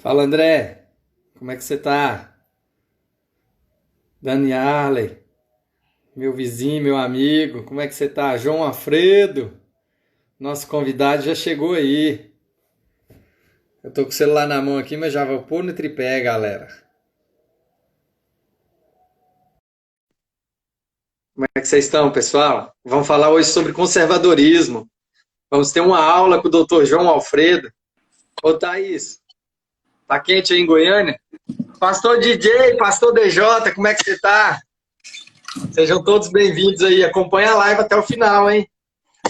Fala, André. Como é que você tá? Dani Arley, meu vizinho, meu amigo, como é que você tá? João Alfredo, nosso convidado já chegou aí. Eu tô com o celular na mão aqui, mas já vou pôr no tripé, galera. Como é que vocês estão, pessoal? Vamos falar hoje sobre conservadorismo. Vamos ter uma aula com o doutor João Alfredo. Ô, Thaís, tá quente aí em Goiânia? Pastor DJ, Pastor DJ, como é que você tá? Sejam todos bem-vindos aí. Acompanha a live até o final, hein?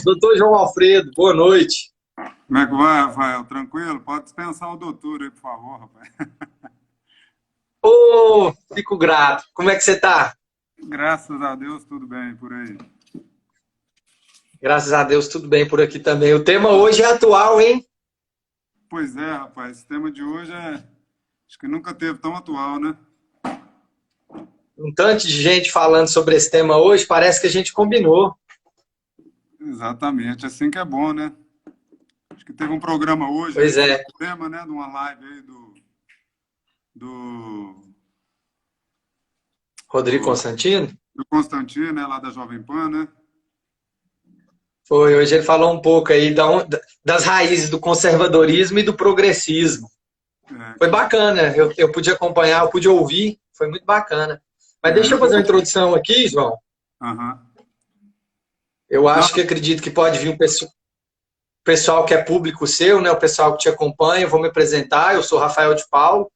Doutor João Alfredo, boa noite. Como é que vai, Rafael? Tranquilo? Pode dispensar o doutor aí, por favor, rapaz. Ô, fico grato. Como é que você tá? Graças a Deus, tudo bem por aí. Graças a Deus, tudo bem por aqui também. O tema hoje é atual, hein? Pois é, rapaz, esse tema de hoje acho que nunca teve tão atual, né? Um tanto de gente falando sobre esse tema hoje, parece que a gente combinou. Exatamente, assim que é bom, né? Acho que teve um programa hoje aí Pois sobre é. o tema, né? De uma live aí do, Rodrigo do, Constantino? do Constantino, né? Lá da Jovem Pan, né? Foi, hoje ele falou um pouco aí das raízes do conservadorismo e do progressismo. É, Foi bacana, eu pude acompanhar, eu pude ouvir, foi muito bacana. Mas deixa eu eu fazer uma tô... introdução aqui, João. Aham. Eu Não, acho que acredito que pode vir um pessoal que é público seu, né? O pessoal que te acompanha. Eu vou me apresentar, eu sou Rafael de Paulo.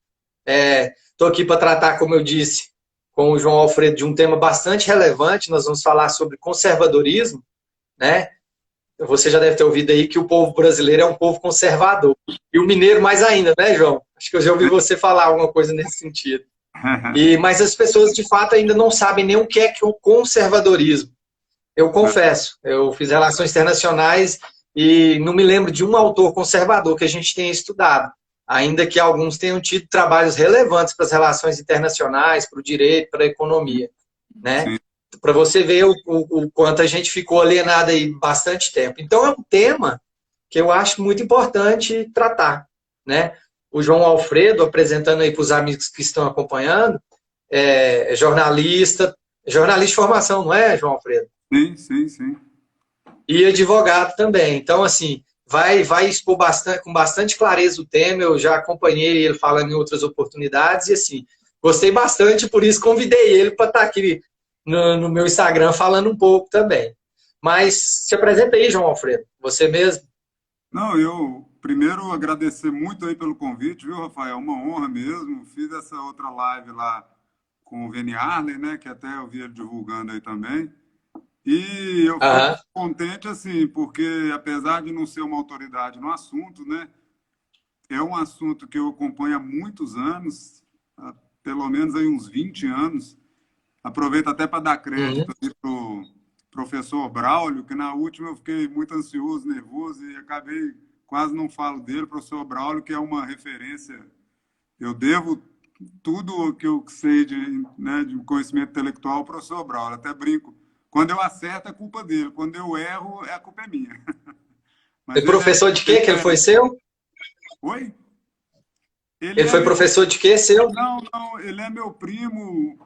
Estou aqui para tratar, como eu disse, com o João Alfredo, de um tema bastante relevante. Nós vamos falar sobre conservadorismo, né? Você já deve ter ouvido aí que o povo brasileiro é um povo conservador. E o mineiro mais ainda, né, João? Acho que eu já ouvi você falar alguma coisa nesse sentido. Mas as pessoas, de fato, ainda não sabem nem o que é o conservadorismo. Eu confesso, eu fiz relações internacionais e não me lembro de um autor conservador que a gente tenha estudado, ainda que alguns tenham tido trabalhos relevantes para as relações internacionais, para o direito, para a economia, né? sim. Para você ver o quanto a gente ficou alienado aí bastante tempo. Então é um tema que eu acho muito importante tratar, né? O João Alfredo, apresentando aí para os amigos que estão acompanhando, é jornalista de formação, não é, João Alfredo? Sim, sim, sim. E advogado também. Então, assim, vai expor bastante, com bastante clareza o tema. Eu já acompanhei ele falando em outras oportunidades e, assim, gostei bastante, por isso convidei ele para estar aqui no meu Instagram falando um pouco também. Mas se apresenta aí, João Alfredo, você mesmo. Não, eu primeiro agradecer muito aí pelo convite, viu, Rafael? Uma honra mesmo. Fiz essa outra live lá com o Veni Arley, né? Que até eu vi ele divulgando aí também. E eu fico Aham. contente, assim, porque apesar de não ser uma autoridade no assunto, né? É um assunto que eu acompanho há muitos anos, há pelo menos aí uns 20 anos. Aproveito até para dar Uhum. crédito para o professor Braulio, que na última eu fiquei muito ansioso, nervoso e acabei quase não falo dele. Professor Braulio, que é uma referência, eu devo tudo o que eu sei de conhecimento intelectual ao professor Braulio. Até brinco. Quando eu acerto, é culpa dele. Quando eu erro, a culpa é minha. E Mas professor de ele quê que ele foi é... seu? Oi? Ele Ele é foi meu professor de quê seu? Não, não, ele é meu primo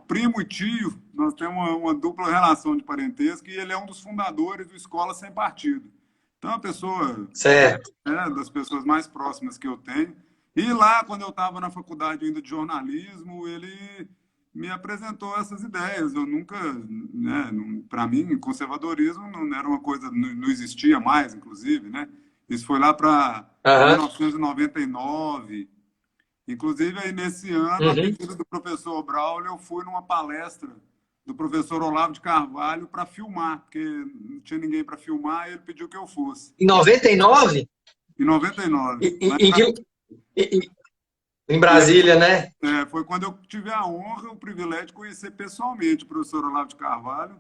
e tio. Nós temos uma dupla relação de parentesco e ele é um dos fundadores do Escola Sem Partido. Então, é uma pessoa, Certo. das pessoas mais próximas que eu tenho. E lá, quando eu estava na faculdade ainda de jornalismo, ele me apresentou essas ideias. Eu nunca, né, para mim, conservadorismo não era uma coisa, não existia mais, inclusive, né? Isso foi lá para Aham. 1999. Inclusive, aí nesse ano, a Uhum. pedido do professor Braulio, eu fui numa palestra do professor Olavo de Carvalho para filmar, porque não tinha ninguém para filmar e ele pediu que eu fosse. Em 99? Em 99. E, Lá e, e, que- em e aí Brasília, né? foi quando eu tive a honra, o privilégio de conhecer pessoalmente o professor Olavo de Carvalho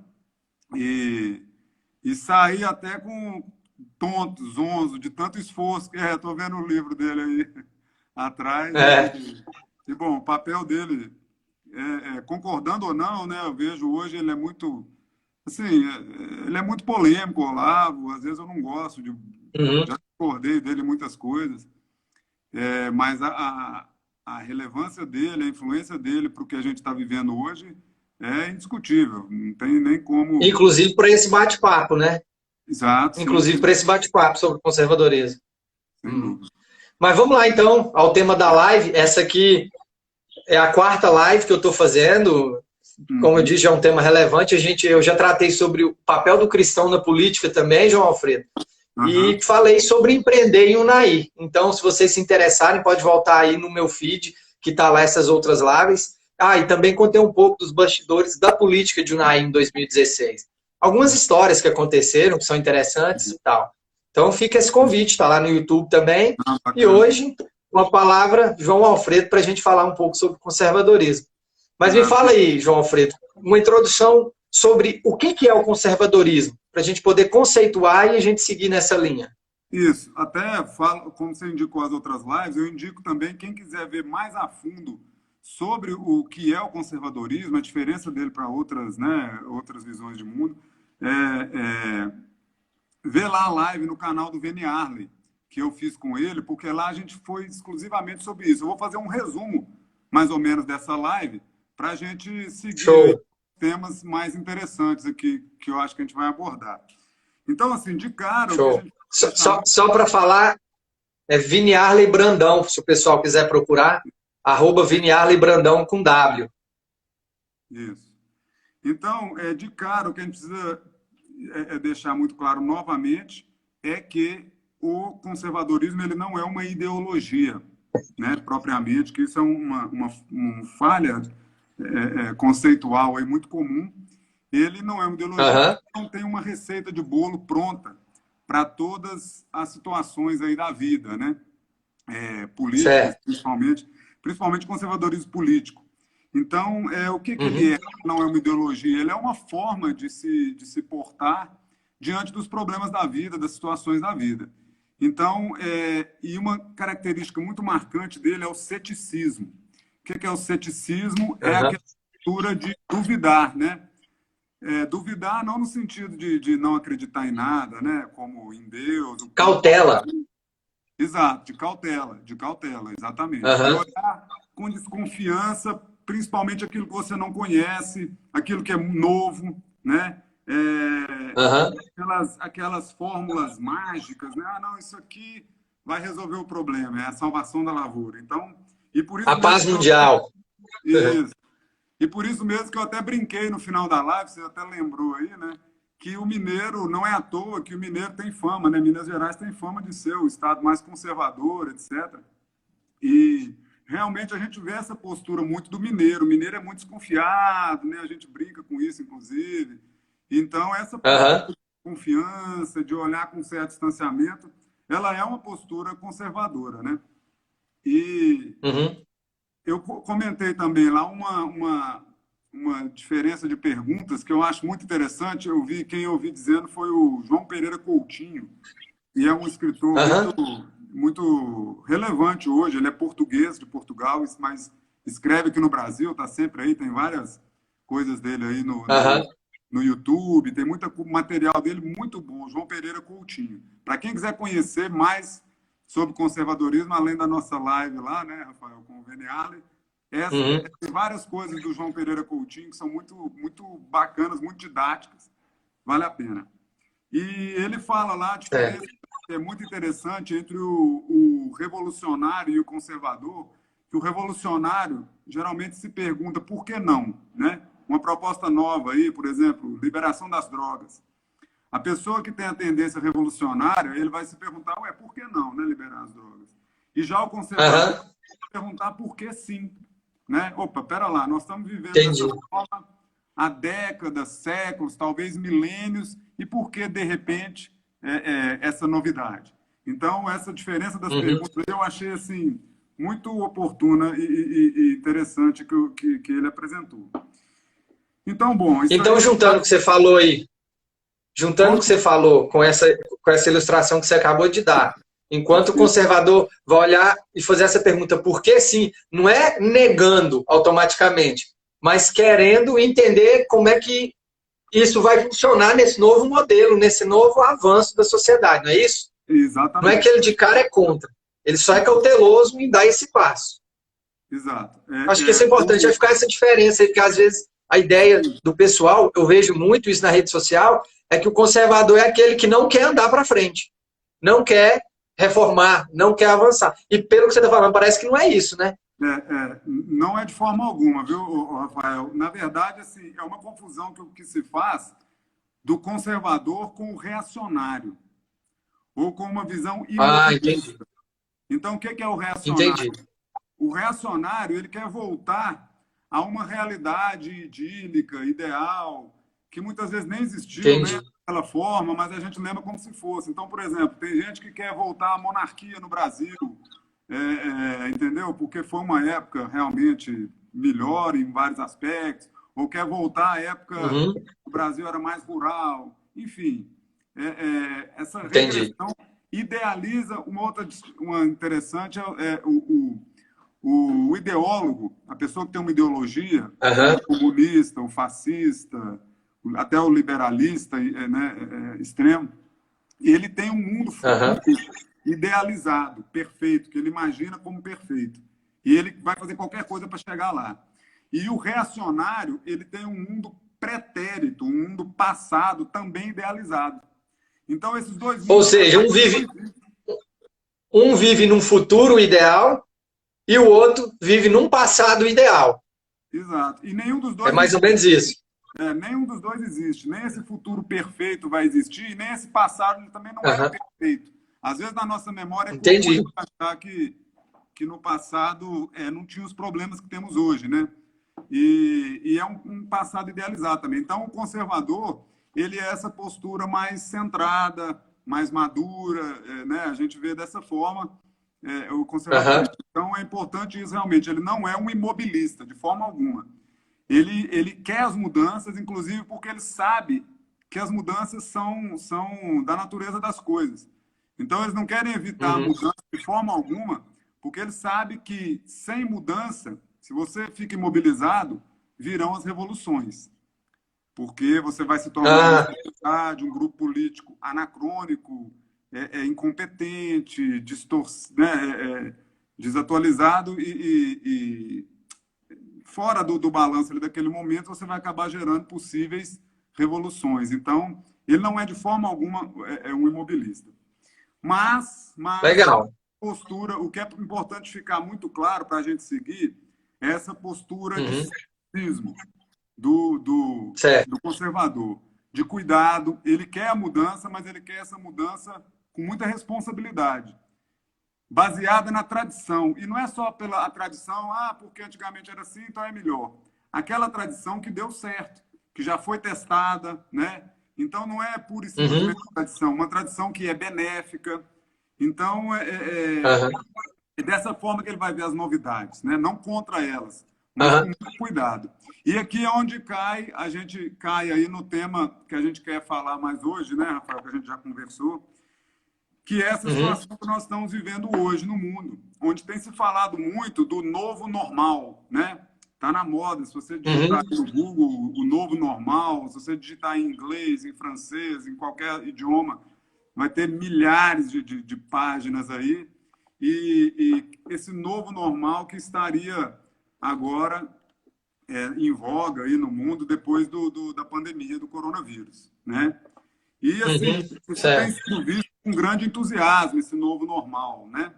e, e sair até com tonto, zonzo, de tanto esforço. Estou vendo o livro dele aí atrás É. bom, o papel dele concordando ou não, né? Eu vejo hoje ele é muito, assim, ele é muito polêmico, Olavo. Às vezes eu não gosto Uhum. já discordei dele em muitas coisas, mas a relevância dele, a influência dele para o que a gente está vivendo hoje é indiscutível. Não tem nem como... Inclusive para esse bate-papo, né? Exato, Inclusive sim, para esse bate-papo sobre conservadorismo. sem dúvida. Mas vamos lá, então, ao tema da live. Essa aqui é a quarta live que eu estou fazendo. Como eu disse, é um tema relevante. Eu já tratei sobre o papel do cristão na política também, João Alfredo. E falei sobre empreender em Unai. Então, se vocês se interessarem, pode voltar aí no meu feed, que está lá essas outras lives. E também contei um pouco dos bastidores da política de Unai em 2016. Algumas histórias que aconteceram, que são interessantes e tal. Então, fica esse convite, está lá no YouTube também. E hoje, uma palavra, João Alfredo, para a gente falar um pouco sobre conservadorismo. Mas me fala aí, João Alfredo, uma introdução sobre o que é o conservadorismo, para a gente poder conceituar e a gente seguir nessa linha. Isso, até falo, como você indicou as outras lives, eu indico também, quem quiser ver mais a fundo sobre o que é o conservadorismo, a diferença dele para outras, né, outras visões de mundo, vê lá a live no canal do Vini Arley, que eu fiz com ele, porque lá a gente foi exclusivamente sobre isso. Eu vou fazer um resumo, mais ou menos, dessa live, para a gente seguir temas mais interessantes aqui, que eu acho que a gente vai abordar. Então, assim, de cara... Só para falar, é Vini Arley Brandão, se o pessoal quiser procurar, @Vini Arley Brandão com W. Isso. Então, de cara, o que a gente precisa deixar muito claro novamente é que o conservadorismo ele não é uma ideologia, né, propriamente, que isso é uma falha conceitual aí muito comum. Ele não é uma ideologia, não tem uma receita de bolo pronta para todas as situações aí da vida, né? Políticas, principalmente conservadorismo político. Então, o que ele é? Não é uma ideologia, ele é uma forma de se portar diante dos problemas da vida, das situações da vida. Então, e uma característica muito marcante dele é o ceticismo. O que é o ceticismo? É aquela postura de duvidar, né? Duvidar não no sentido de não acreditar em nada, né? Como em Deus. Cautela. Exato, de cautela, exatamente. De olhar com desconfiança, principalmente aquilo que você não conhece, aquilo que é novo, né? Aquelas fórmulas mágicas, né? Não, isso aqui vai resolver o problema, é a salvação da lavoura. Então, e por isso a paz mundial. Isso. E por isso mesmo que eu até brinquei no final da live, você até lembrou aí, né? Que o mineiro, não é à toa que o mineiro tem fama, né? Minas Gerais tem fama de ser o estado mais conservador, etc. E realmente a gente vê essa postura muito do mineiro. O mineiro é muito desconfiado, né? A gente brinca com isso, inclusive. Então, essa postura de confiança, de olhar com certo distanciamento, ela é uma postura conservadora, né? E eu comentei também lá uma diferença de perguntas que eu acho muito interessante. Quem eu ouvi dizendo foi o João Pereira Coutinho, e é um escritor muito relevante hoje. Ele é português, de Portugal, mas escreve aqui no Brasil, está sempre aí, tem várias coisas dele aí no YouTube, tem muito material dele muito bom, João Pereira Coutinho. Para quem quiser conhecer mais sobre conservadorismo, além da nossa live lá, né, Rafael, com o Vini Arley, tem várias coisas do João Pereira Coutinho que são muito, muito bacanas, muito didáticas, vale a pena. E ele fala lá a diferença que é muito interessante entre o revolucionário e o conservador, que o revolucionário geralmente se pergunta por que não, né? Uma proposta nova aí, por exemplo, liberação das drogas. A pessoa que tem a tendência revolucionária, ele vai se perguntar, por que não, né, liberar as drogas? E já o conservador vai se perguntar por que sim, né? Opa, pera lá, nós estamos vivendo dessa forma há décadas, séculos, talvez milênios, e por que, de repente, essa novidade? Então, essa diferença das perguntas eu achei assim, muito oportuna e interessante que ele apresentou. Então, bom... Então, juntando o que você falou aí, juntando o que você falou com essa ilustração que você acabou de dar, enquanto o conservador vai olhar e fazer essa pergunta, por que sim? Não é negando automaticamente, mas querendo entender como é que isso vai funcionar nesse novo modelo, nesse novo avanço da sociedade, não é isso? Exatamente. Não é que ele de cara é contra, ele só é cauteloso em dar esse passo. Exato. Acho que isso é importante, é ficar essa diferença aí, porque às vezes a ideia do pessoal, eu vejo muito isso na rede social, é que o conservador é aquele que não quer andar para frente, não quer reformar, não quer avançar. E pelo que você está falando, parece que não é isso, né? Não é de forma alguma, viu, Rafael? Na verdade, assim, é uma confusão que se faz do conservador com o reacionário, ou com uma visão Ah, entendi. imobilista. Então, o que é o reacionário? Entendi. O reacionário, ele quer voltar a uma realidade idílica, ideal, que muitas vezes nem existiu, né, Entendi. daquela forma, mas a gente lembra como se fosse. Então, por exemplo, tem gente que quer voltar à monarquia no Brasil, entendeu? Porque foi uma época realmente melhor em vários aspectos, ou quer voltar à época Uhum. que o Brasil era mais rural, enfim. Essa Entendi. regressão idealiza uma interessante o ideólogo, a pessoa que tem uma ideologia, Aham. o comunista, o fascista, até o liberalista, né, extremo, ele tem um mundo Aham. idealizado, perfeito, que ele imagina como perfeito. E ele vai fazer qualquer coisa para chegar lá. E o reacionário, ele tem um mundo pretérito, um mundo passado também idealizado. Então, esses dois Ou mundos... seja, um vive num futuro ideal e o outro vive num passado ideal. Exato. E nenhum dos É dois mais ou existe. menos isso. Nenhum dos dois existe. Nem esse futuro perfeito vai existir, nem esse passado ele também não era Aham. perfeito. Às vezes, na nossa memória, é comum a Entendi. gente achar que no passado não tinha os problemas que temos hoje, né? E é um passado idealizado também. Então, o conservador, ele é essa postura mais centrada, mais madura, né? A gente vê dessa forma o Aham. conservadorismo. Então, é importante isso realmente. Ele não é um imobilista, de forma alguma. Ele quer as mudanças, inclusive porque ele sabe que as mudanças são da natureza das coisas. Então, eles não querem evitar a Uhum. mudança de forma alguma, porque ele sabe que sem mudança, se você fica imobilizado, virão as revoluções. Porque você vai se tornar uma Ah, sociedade, um grupo político anacrônico, incompetente, desatualizado e fora do balanço ali daquele momento, você vai acabar gerando possíveis revoluções. Então, ele não é de forma alguma um imobilista. Mas legal. postura, o que é importante ficar muito claro para a gente seguir é essa postura de Uhum. ceticismo do Certo. conservador, de cuidado. Ele quer a mudança, mas ele quer essa mudança com muita responsabilidade, baseada na tradição. E não é só pela tradição, porque antigamente era assim, então é melhor. Aquela tradição que deu certo, que já foi testada, né? Então não é pura e Uhum. simplesmente uma tradição que é benéfica. Então Aham. é dessa forma que ele vai ver as novidades, né? Não contra elas, mas com Aham. muito cuidado. E aqui é onde a gente cai aí no tema que a gente quer falar mais hoje, né, Rafael, que a gente já conversou, que é essa Uhum. situação que nós estamos vivendo hoje no mundo, onde tem se falado muito do novo normal, né? Tá na moda, se você digitar Uhum. no Google o novo normal, se você digitar em inglês, em francês, em qualquer idioma, vai ter milhares de páginas aí, e esse novo normal que estaria agora em voga aí no mundo depois da pandemia do coronavírus, né? E, assim, Uhum. isso tem Certo. sido visto com grande entusiasmo, esse novo normal, né?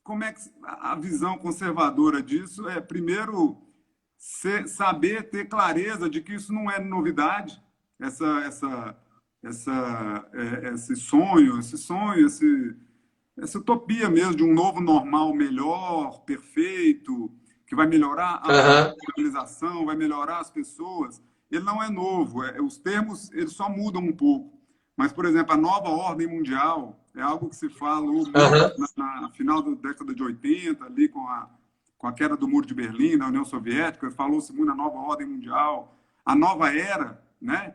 Como é que a visão conservadora disso é, primeiro, saber ter clareza de que isso não é novidade, esse sonho, essa utopia mesmo de um novo normal melhor, perfeito, que vai melhorar a Aham. civilização, vai melhorar as pessoas, ele não é novo. Os termos eles só mudam um pouco. Mas, por exemplo, a nova ordem mundial é algo que se falou muito Aham. na final da década de 80, ali com a queda do Muro de Berlim, na União Soviética, falou-se muito na nova ordem mundial. A nova era, né?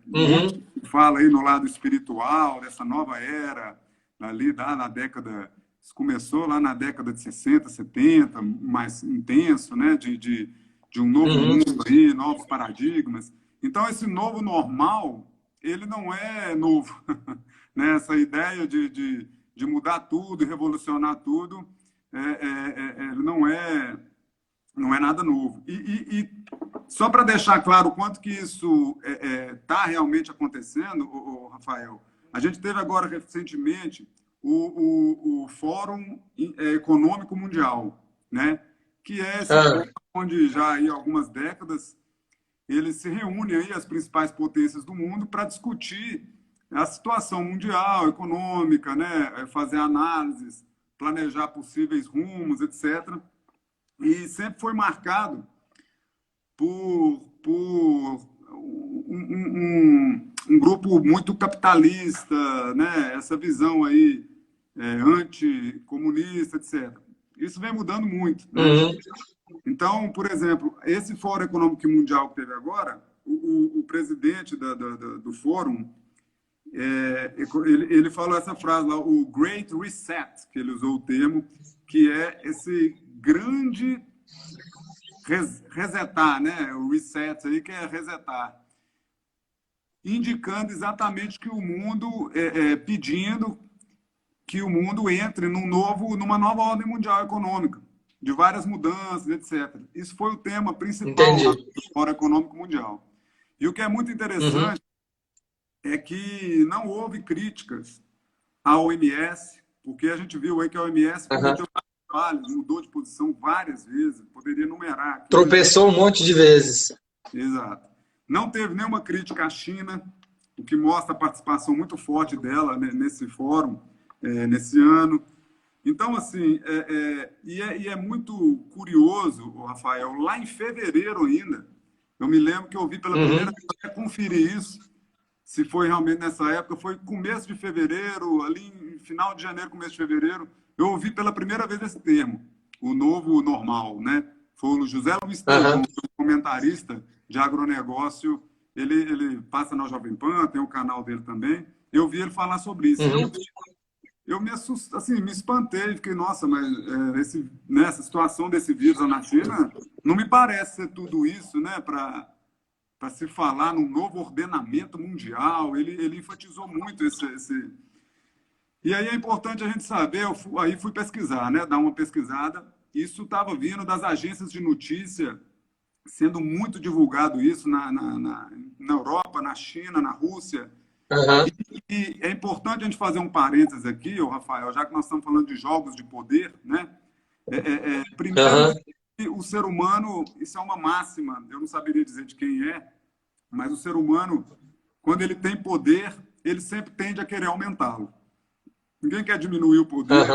Muito Uhum. fala aí no lado espiritual, dessa nova era, ali lá na década, isso começou lá na década de 60, 70, mais intenso, né? De um novo Uhum. mundo aí, novos paradigmas. Então, esse novo normal, ele não é novo. Né? Essa ideia de mudar tudo, revolucionar tudo, ele não é nada novo. E só para deixar claro o quanto que isso está realmente acontecendo, Rafael, a gente teve agora recentemente o Fórum Econômico Mundial, né? Que é esse fórum onde já há algumas décadas eles se reúnem aí as principais potências do mundo para discutir a situação mundial, econômica, né? Fazer análises, planejar possíveis rumos, etc. E sempre foi marcado por um grupo muito capitalista, né? Essa visão aí anticomunista, etc. Isso vem mudando muito, né? Então, por exemplo, esse Fórum Econômico Mundial que teve agora, o presidente do fórum, ele falou essa frase lá, o Great Reset, que ele usou o termo, que é esse grande resetar, né? O reset aí que é resetar, indicando exatamente que o mundo pedindo que o mundo entre numa nova ordem mundial econômica, de várias mudanças, etc. Isso foi o tema principal do Fórum Econômico Mundial. E o que é muito interessante é que não houve críticas à OMS, porque a gente viu aí que a OMS cometeu falhas, mudou de posição várias vezes, poderia enumerar aqui. Tropeçou um monte de vezes. Exato. Não teve nenhuma crítica à China, o que mostra a participação muito forte dela nesse fórum, nesse ano. Então, assim, é muito curioso, Rafael, lá em fevereiro ainda, eu me lembro que eu vi pela primeira vez, para conferir isso, se foi realmente nessa época, foi começo de fevereiro, ali em final de janeiro, começo de fevereiro, eu ouvi pela primeira vez esse termo, o novo normal, né? Foi o José Luiz Tejão, comentarista de agronegócio, ele passa na Jovem Pan, tem o canal dele também, eu vi ele falar sobre isso. Eu me assustei, assim, me espantei, fiquei, nossa, mas nessa situação desse vírus na China, não me parece ser tudo isso, né, para se falar num novo ordenamento mundial. Ele enfatizou muito esse... E aí é importante a gente saber, aí fui pesquisar, né, dar uma pesquisada, isso estava vindo das agências de notícia, sendo muito divulgado isso na Europa, na China, na Rússia. E é importante a gente fazer um parênteses aqui, Rafael, já que nós estamos falando de jogos de poder, né? Primeiro, o ser humano, isso é uma máxima, eu não saberia dizer de quem é, mas o ser humano, quando ele tem poder, ele sempre tende a querer aumentá-lo. Ninguém quer diminuir o poder,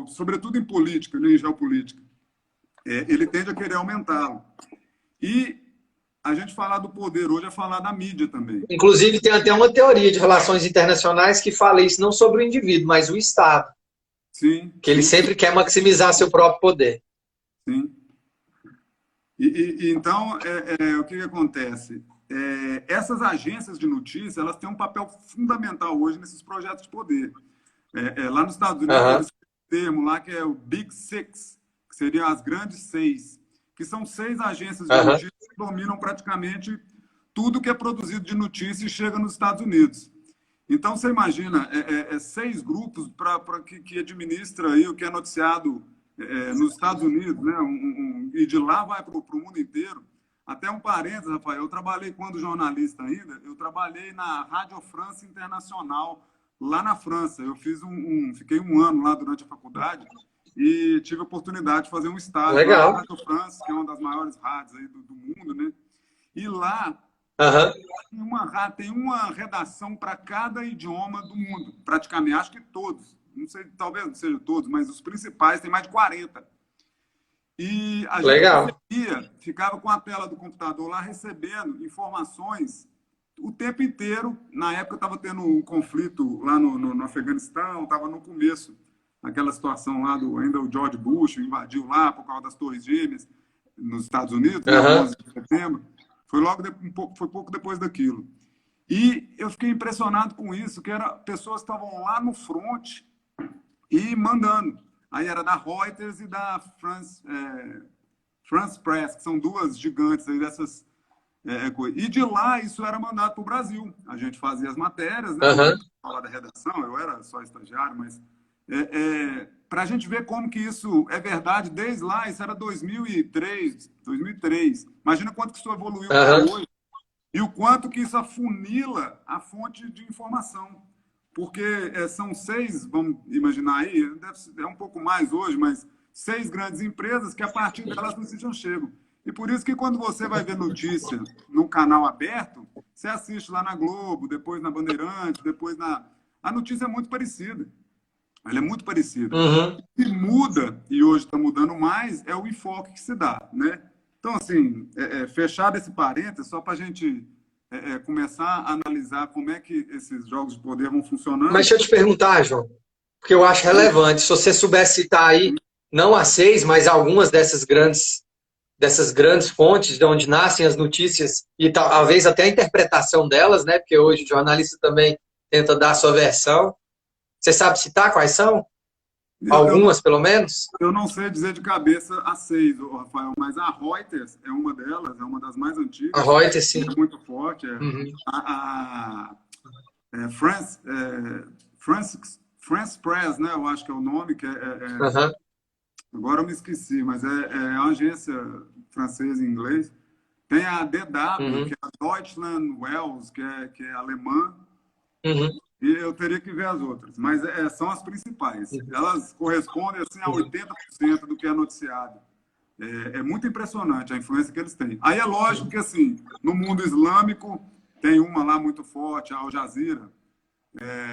sobretudo em política, né, em geopolítica. Ele tende a querer aumentá-lo. E a gente falar do poder hoje é falar da mídia também. Inclusive, tem até uma teoria de relações internacionais que fala isso não sobre o indivíduo, mas o Estado. Sim. Que ele sempre quer maximizar seu próprio poder. Sim. Então, o que acontece? Essas agências de notícia, elas têm um papel fundamental hoje nesses projetos de poder. Lá nos Estados Unidos, eles têm um termo lá que é o Big Six, que seriam as grandes seis, que são 6 agências de notícia que dominam praticamente tudo que é produzido de notícia e chega nos Estados Unidos. Então, você imagina, 6 grupos que administra aí o que é noticiado nos Estados Unidos, né? E de lá vai para o mundo inteiro. Até um parênteses, Rafael, eu trabalhei, quando jornalista ainda, eu trabalhei na Rádio France Internacional, lá na França. Eu fiquei um ano lá durante a faculdade e tive a oportunidade de fazer um estágio na Rádio France, que é uma das maiores rádios aí do mundo, né? E lá tem uma redação para cada idioma do mundo, praticamente, acho que todos. Não sei, talvez não sejam todos, mas os principais tem mais de 40. E a gente ficava com a tela do computador lá recebendo informações o tempo inteiro. Na época estava tendo um conflito lá no Afeganistão, estava no começo, aquela situação lá ainda o George Bush invadiu lá por causa das Torres Gêmeas nos Estados Unidos, né, 11 de setembro. Foi pouco depois daquilo. E eu fiquei impressionado com isso, que pessoas que estavam lá no front e mandando. Aí era da Reuters e da France Press, que são 2 gigantes aí dessas coisas. E de lá isso era mandado para o Brasil. A gente fazia as matérias, né? Falar da redação, eu era só estagiário, mas para a gente ver como que isso é verdade desde lá, isso era 2003. Imagina quanto que isso evoluiu para Aham. hoje e o quanto que isso afunila a fonte de informação. Porque são 6, vamos imaginar aí, é um pouco mais hoje, mas 6 grandes empresas que a partir delas as notícias chegam. E por isso que quando você vai ver notícia num canal aberto, você assiste lá na Globo, depois na Bandeirantes, depois na... A notícia é muito parecida. Ela é muito parecida. Uhum. O que muda, e hoje está mudando mais, é o enfoque que se dá, né? Então, assim, fechado esse parênteses, só para a gente começar a analisar como é que esses jogos de poder vão Mas funcionando. deixa eu te perguntar, João, porque eu acho relevante. Se você souber citar aí, não as 6, mas algumas dessas grandes fontes de onde nascem as notícias e talvez até a interpretação delas, né? Porque hoje o jornalista também tenta dar a sua versão. Você sabe citar quais são? Eu não, Algumas, pelo menos? eu não sei dizer de cabeça as 6, ô, Rafael, mas a Reuters é uma delas, é uma das mais A antigas, Reuters, sim. é muito forte. Uhum. France, France Press, né? Eu acho que é o nome, que Uhum. agora eu me esqueci, mas é uma agência francesa em inglês. Tem a DW, Uhum. que é a Deutschland Welles, que é alemã, Uhum. e eu teria que ver as outras, mas são as principais. Elas correspondem assim, a Uhum. 80% do que é noticiado. É muito impressionante a influência que eles têm. Aí é lógico que, assim, no mundo islâmico, tem uma lá muito forte, a Al Jazeera.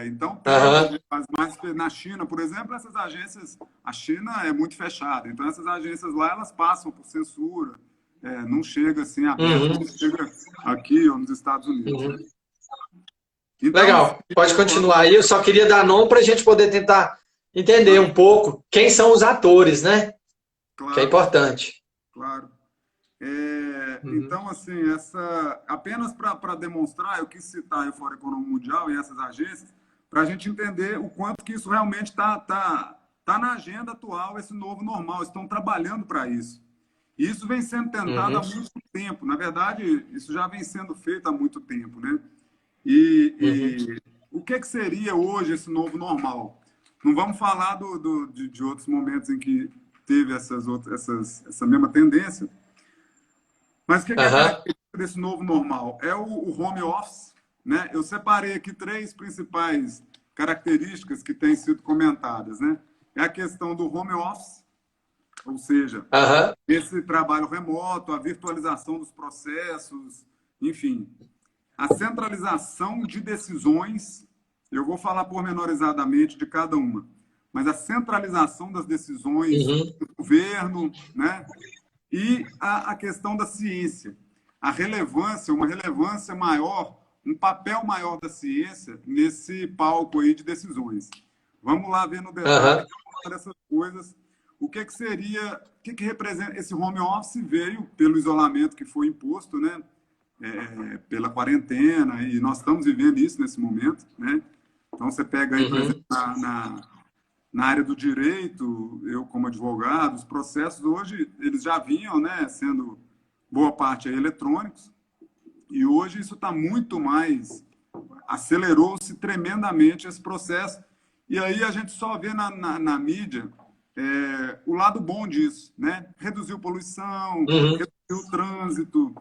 Então, Uhum. tem as mais... Na China, por exemplo, essas agências... A China é muito fechada. Então, essas agências lá, elas passam por censura. Não chega assim aberto, Uhum. como chega aqui ou nos Estados Unidos, né? Uhum. Então, assim, Legal, pode continuar aí. Eu só queria dar nome para a gente poder tentar entender claro, um pouco quem são os atores, né? Que é claro, importante. claro. Uhum. Então, assim, apenas para demonstrar, eu quis citar o Fórum Econômico Mundial e essas agências, para a gente entender o quanto que isso realmente tá na agenda atual, esse novo normal, estão trabalhando para isso. E isso vem sendo tentado Uhum. há muito tempo. Na verdade, isso já vem sendo feito há muito tempo, né? E, Uhum. e o que seria hoje esse novo normal? Não vamos falar de outros momentos em que teve essa mesma tendência, mas o que é a Aham. característica desse novo normal? É o home office, né? Eu separei aqui 3 principais características que têm sido comentadas, né? É a questão do home office, ou seja, Aham. esse trabalho remoto, a virtualização dos processos, enfim, a centralização de decisões. Eu vou falar pormenorizadamente de cada uma, mas a centralização das decisões Uhum. do governo, né? E a questão da ciência, uma relevância maior, um papel maior da ciência nesse palco aí de decisões. Vamos lá ver no detalhe Aham. dessas coisas. O que seria, o que representa esse home office? Veio pelo isolamento que foi imposto, né? Pela quarentena, e nós estamos vivendo isso nesse momento, né? Então você pega aí, por Uhum. exemplo, na área do direito, eu como advogado, os processos hoje, eles já vinham, né, sendo boa parte aí eletrônicos, e hoje isso está muito mais, acelerou-se tremendamente esse processo, e aí a gente só vê na mídia o lado bom disso, né? Reduziu poluição, Uhum. reduziu o trânsito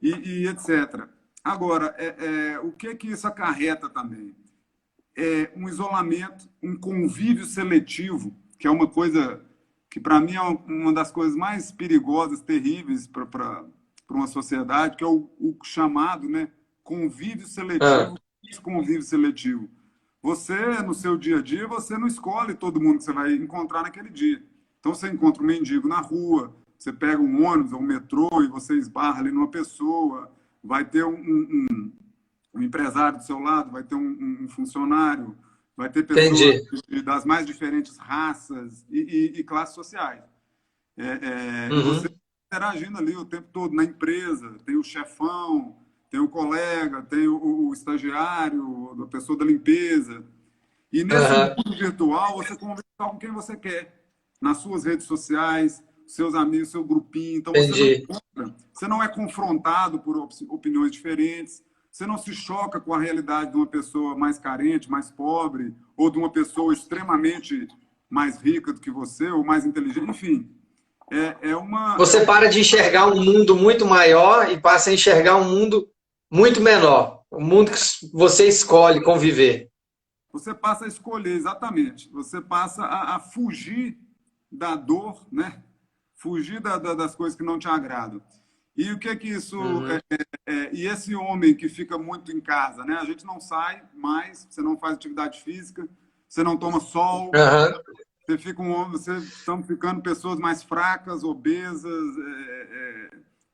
e etc. Agora, o que isso acarreta também? Um isolamento, um convívio seletivo, que é uma coisa que, para mim, é uma das coisas mais perigosas, terríveis para uma sociedade, que é o chamado, né, convívio Ah. seletivo. Convívio seletivo. Você, no seu dia a dia, você não escolhe todo mundo que você vai encontrar naquele dia. Então, você encontra um mendigo na rua, você pega um ônibus ou um metrô e você esbarra ali numa pessoa, vai ter um empresário do seu lado, vai ter um funcionário, vai ter pessoas Entendi. das mais diferentes raças e classes sociais. E você Uhum. interagindo ali o tempo todo na empresa, tem o chefão, tem o colega, tem o estagiário, a pessoa da limpeza. E nesse Aham. mundo virtual, você conversa com quem você quer, nas suas redes sociais, seus amigos, seu grupinho. Então, você não Entendi. encontra, você não é confrontado por opiniões diferentes, você não se choca com a realidade de uma pessoa mais carente, mais pobre, ou de uma pessoa extremamente mais rica do que você, ou mais inteligente, enfim. É uma... Você para de enxergar um mundo muito maior e passa a enxergar um mundo muito menor. Um mundo que você escolhe conviver. Você passa a escolher, exatamente. Você passa a fugir da dor, né? Fugir das coisas que não te agradam. E o que é que isso... Uhum. E esse homem que fica muito em casa, né? A gente não sai mais, você não faz atividade física, você não toma sol, Uhum. você fica um homem, estamos ficando pessoas mais fracas, obesas,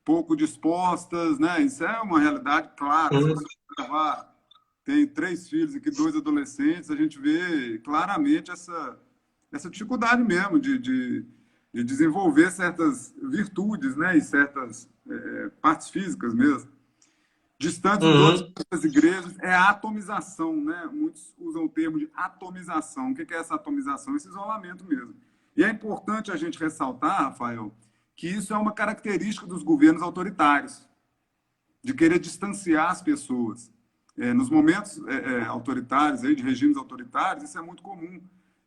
pouco dispostas, né? Isso é uma realidade clara. Se Uhum. você observar, tem 3 filhos aqui, 2 adolescentes, a gente vê claramente essa dificuldade mesmo de desenvolver certas virtudes, né? E certas partes físicas mesmo. Distante dos outros Uhum. das igrejas é a atomização, né? Muitos usam o termo de atomização. O que é essa atomização? Esse isolamento mesmo. E é importante a gente ressaltar, Rafael, que isso é uma característica dos governos autoritários, de querer distanciar as pessoas. Nos momentos autoritários, aí, de regimes autoritários, isso é muito comum.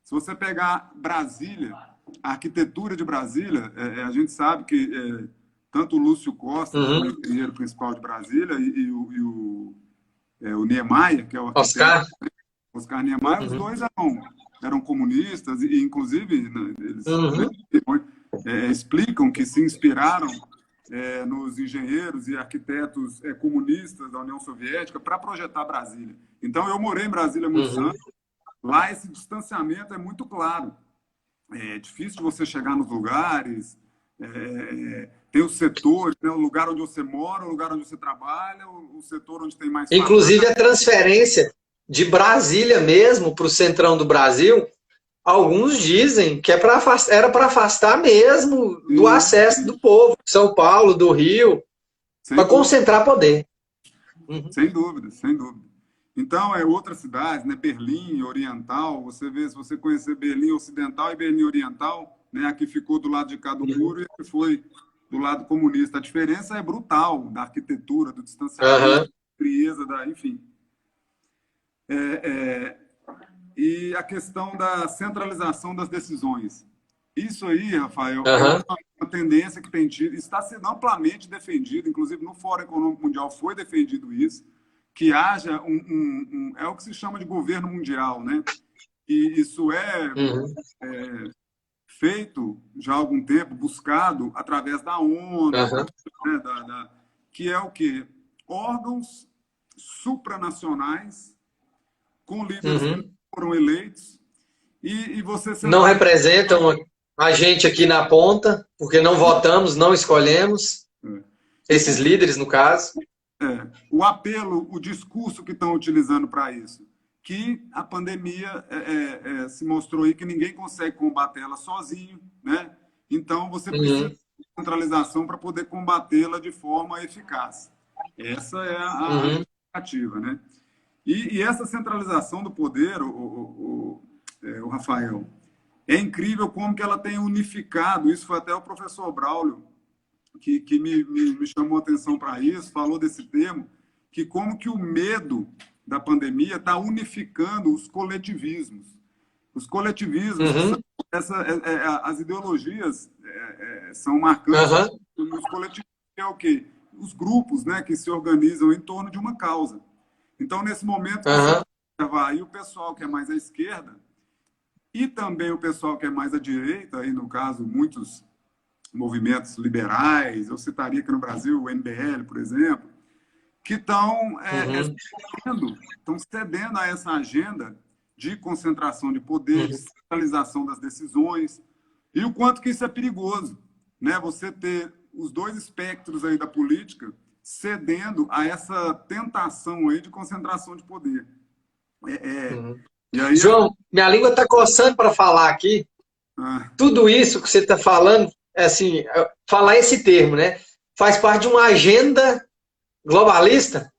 Se você pegar Brasília, a arquitetura de Brasília, a gente sabe que tanto o Lúcio Costa, que foi o Uhum. engenheiro principal de Brasília, o Niemeyer, que é o arquiteto, Oscar? Oscar Niemeyer, os Uhum. dois eram comunistas, e inclusive, né, eles Uhum. explicam que se inspiraram nos engenheiros e arquitetos comunistas da União Soviética para projetar Brasília. Então, eu morei em Brasília há muitos Uhum. anos. Lá, esse distanciamento é muito claro. É difícil de você chegar nos lugares, tem os setores, né? O lugar onde você mora, o lugar onde você trabalha, o setor onde tem mais Inclusive, farmácia. a transferência de Brasília mesmo para o centrão do Brasil, alguns dizem que era para afastar mesmo do Sim, acesso do povo, de São Paulo, do Rio, sem para dúvida, concentrar poder. Uhum. sem dúvida, sem dúvida. Então, outras cidades, né? Berlim Oriental, você vê, se você conhecer Berlim Ocidental e Berlim Oriental, né? Aqui ficou do lado de cá do muro e aqui foi do lado comunista. A diferença é brutal da arquitetura, do distanciamento, Uhum. da frieza, enfim. E a questão da centralização das decisões. Isso aí, Rafael, é Uhum. uma tendência que tem tido, está sendo amplamente defendido, inclusive no Fórum Econômico Mundial foi defendido isso, que haja é o que se chama de governo mundial, né? E isso Uhum. feito já há algum tempo, buscado através da ONU, Uhum. né, que é o quê? Órgãos supranacionais com líderes que não Uhum. foram eleitos e você Não centraliza. representam a gente aqui na ponta, porque não votamos, não escolhemos E esses por que líderes, no caso. o apelo, o discurso que estão utilizando para isso? Que a pandemia se mostrou aí que ninguém consegue combater ela sozinho, né? Então você precisa Uhum. de centralização para poder combatê-la de forma eficaz. Essa é a Uhum. justificativa, né? E essa centralização do poder, o Rafael, é incrível como que ela tem unificado. Isso foi até o professor Braulio que me chamou a atenção para isso, falou desse termo, que como que o medo da pandemia está unificando os coletivismos. Os coletivismos, que são Uhum. as ideologias são marcantes Uhum. nos coletivismos, que é o quê? Os grupos, né, que se organizam em torno de uma causa. Então, nesse momento, você Uhum. pode observar aí o pessoal que é mais à esquerda e também o pessoal que é mais à direita, aí no caso, muitos movimentos liberais, eu citaria aqui no Brasil o MBL, por exemplo, que Uhum. estão cedendo a essa agenda de concentração de poder, de Uhum. centralização das decisões, e o quanto que isso é perigoso, né? Você ter os dois espectros aí da política cedendo a essa tentação aí de concentração de poder. Uhum. E aí, João, minha língua está coçando para falar aqui. ah, Tudo isso que você está falando, é assim, falar esse termo, né? Faz parte de uma agenda globalista.